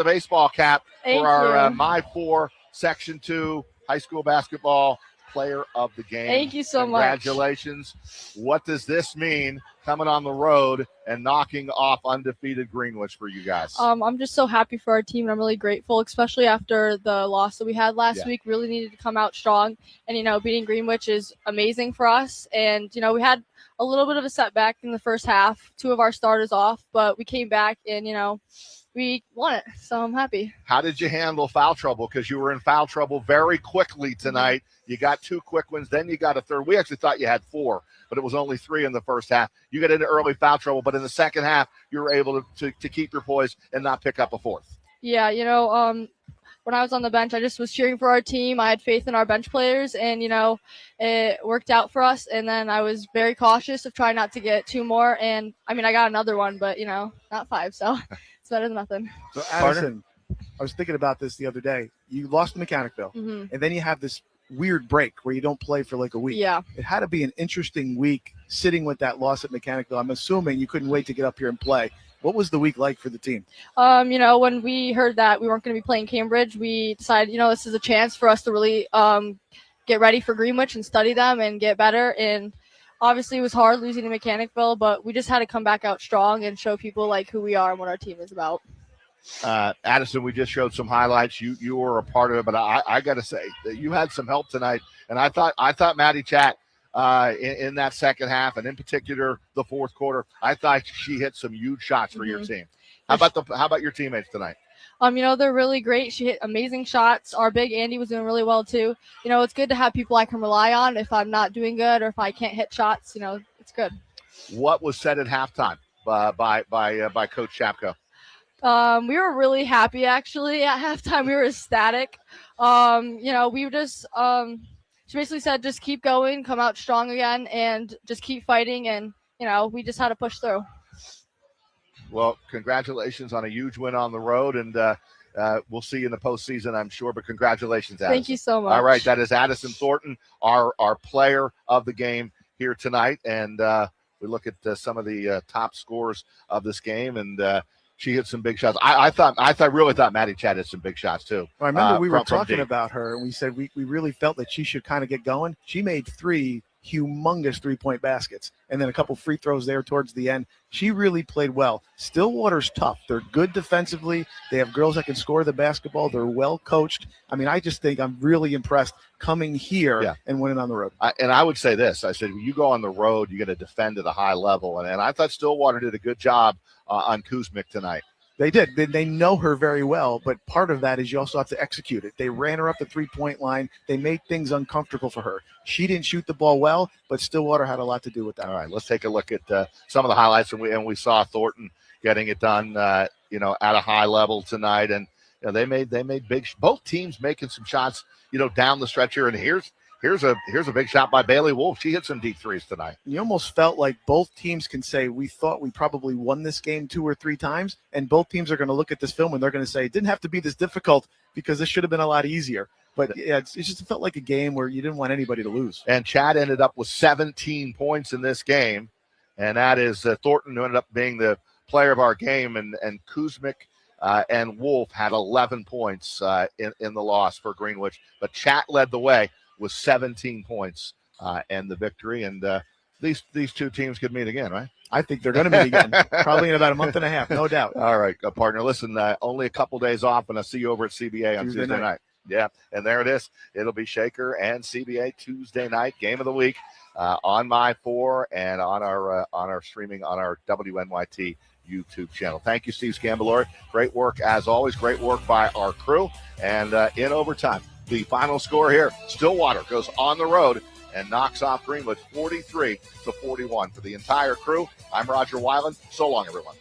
baseball cap for our My4 Section 2 high school basketball player of the game. Thank you so much. Congratulations. What does this mean coming on the road and knocking off undefeated Greenwich for you guys? I'm just so happy for our team, and I'm really grateful, especially after the loss that we had last week. Really needed to come out strong, and beating Greenwich is amazing for us. And we had a little bit of a setback in the first half, 2 of our starters off, but we came back and we won it, so I'm happy. How did you handle foul trouble? Because you were in foul trouble very quickly tonight. You got 2 quick ones, then you got a third. We actually thought you had 4, but it was only 3 in the first half. You got into early foul trouble, but in the second half, you were able to keep your poise and not pick up a 4th. Yeah, when I was on the bench, I just was cheering for our team. I had faith in our bench players, and, it worked out for us. And then I was very cautious of trying not to get 2 more. And, I got another one, but, not 5, so it's better than nothing. So, Addison, I was thinking about this the other day. You lost to Mechanicville, and then you have this weird break where you don't play for like a week. Yeah. It had to be an interesting week sitting with that loss at Mechanicville. I'm assuming you couldn't wait to get up here and play. What was the week like for the team? When we heard that we weren't going to be playing Cambridge, we decided, this is a chance for us to really get ready for Greenwich and study them and get better. And obviously it was hard losing to Mechanicville, but we just had to come back out strong and show people like who we are and what our team is about. Addison, we just showed some highlights. You were a part of it, but I got to say that you had some help tonight. And I thought Maddie Chat in that second half, and in particular the fourth quarter, I thought she hit some huge shots for your team. How about your teammates tonight? They're really great. She hit amazing shots. Our big Andy was doing really well too. It's good to have people I can rely on if I'm not doing good or if I can't hit shots. It's good. What was said at halftime by Coach Chapko? We were really happy, actually. At halftime, we were ecstatic. We just she basically said, just keep going, come out strong again, and just keep fighting. And, we just had to push through. Well, congratulations on a huge win on the road, and we'll see you in the postseason, I'm sure. But congratulations, Addison. Thank you so much. All right, that is Addison Thornton, our player of the game here tonight. And we look at some of the top scores of this game, and she hit some big shots. I really thought Maddie Chad hit some big shots too. I remember we were talking about her, and we said we really felt that she should kind of get going. She made 3 humongous 3-point baskets and then a couple free throws there towards the end. She really played well. Stillwater's tough. They're good defensively. They have girls that can score the basketball. They're well coached. I just think I'm really impressed coming here and winning on the road. And I would say this. I said, when you go on the road, you got to defend at a high level. And I thought Stillwater did a good job on Kuzmic tonight. They did. They know her very well, but part of that is you also have to execute it. They ran her up the 3-point line. They made things uncomfortable for her. She didn't shoot the ball well, but Stillwater had a lot to do with that. All right, let's take a look at some of the highlights, and we saw Thornton getting it done, at a high level tonight, and they made big. Both teams making some shots, down the stretch here, and here's a big shot by Bailey Wolf. She hit some deep threes tonight. You almost felt like both teams can say, we thought we probably won this game 2 or 3 times, and both teams are going to look at this film and they're going to say, it didn't have to be this difficult because this should have been a lot easier. But yeah, it just felt like a game where you didn't want anybody to lose. And Chad ended up with 17 points in this game, and that is Thornton, who ended up being the player of our game, and Kuzmic and Wolf had 11 points in the loss for Greenwich. But Chat led the way with 17 points and the victory. And these 2 teams could meet again, right? I think they're going to meet again, probably in about a month and a half, no doubt. All right, partner. Listen, only a couple days off, and I'll see you over at CBA on Tuesday night. Yeah, and there it is. It'll be Shaker and CBA Tuesday night, game of the week on My4 and on our streaming on our WNYT YouTube channel. Thank you, Steve Scambalori. Great work, as always. Great work by our crew. And in overtime, the final score here, Stillwater goes on the road and knocks off Greenwich 43-41. For the entire crew, I'm Roger Weiland. So long, everyone.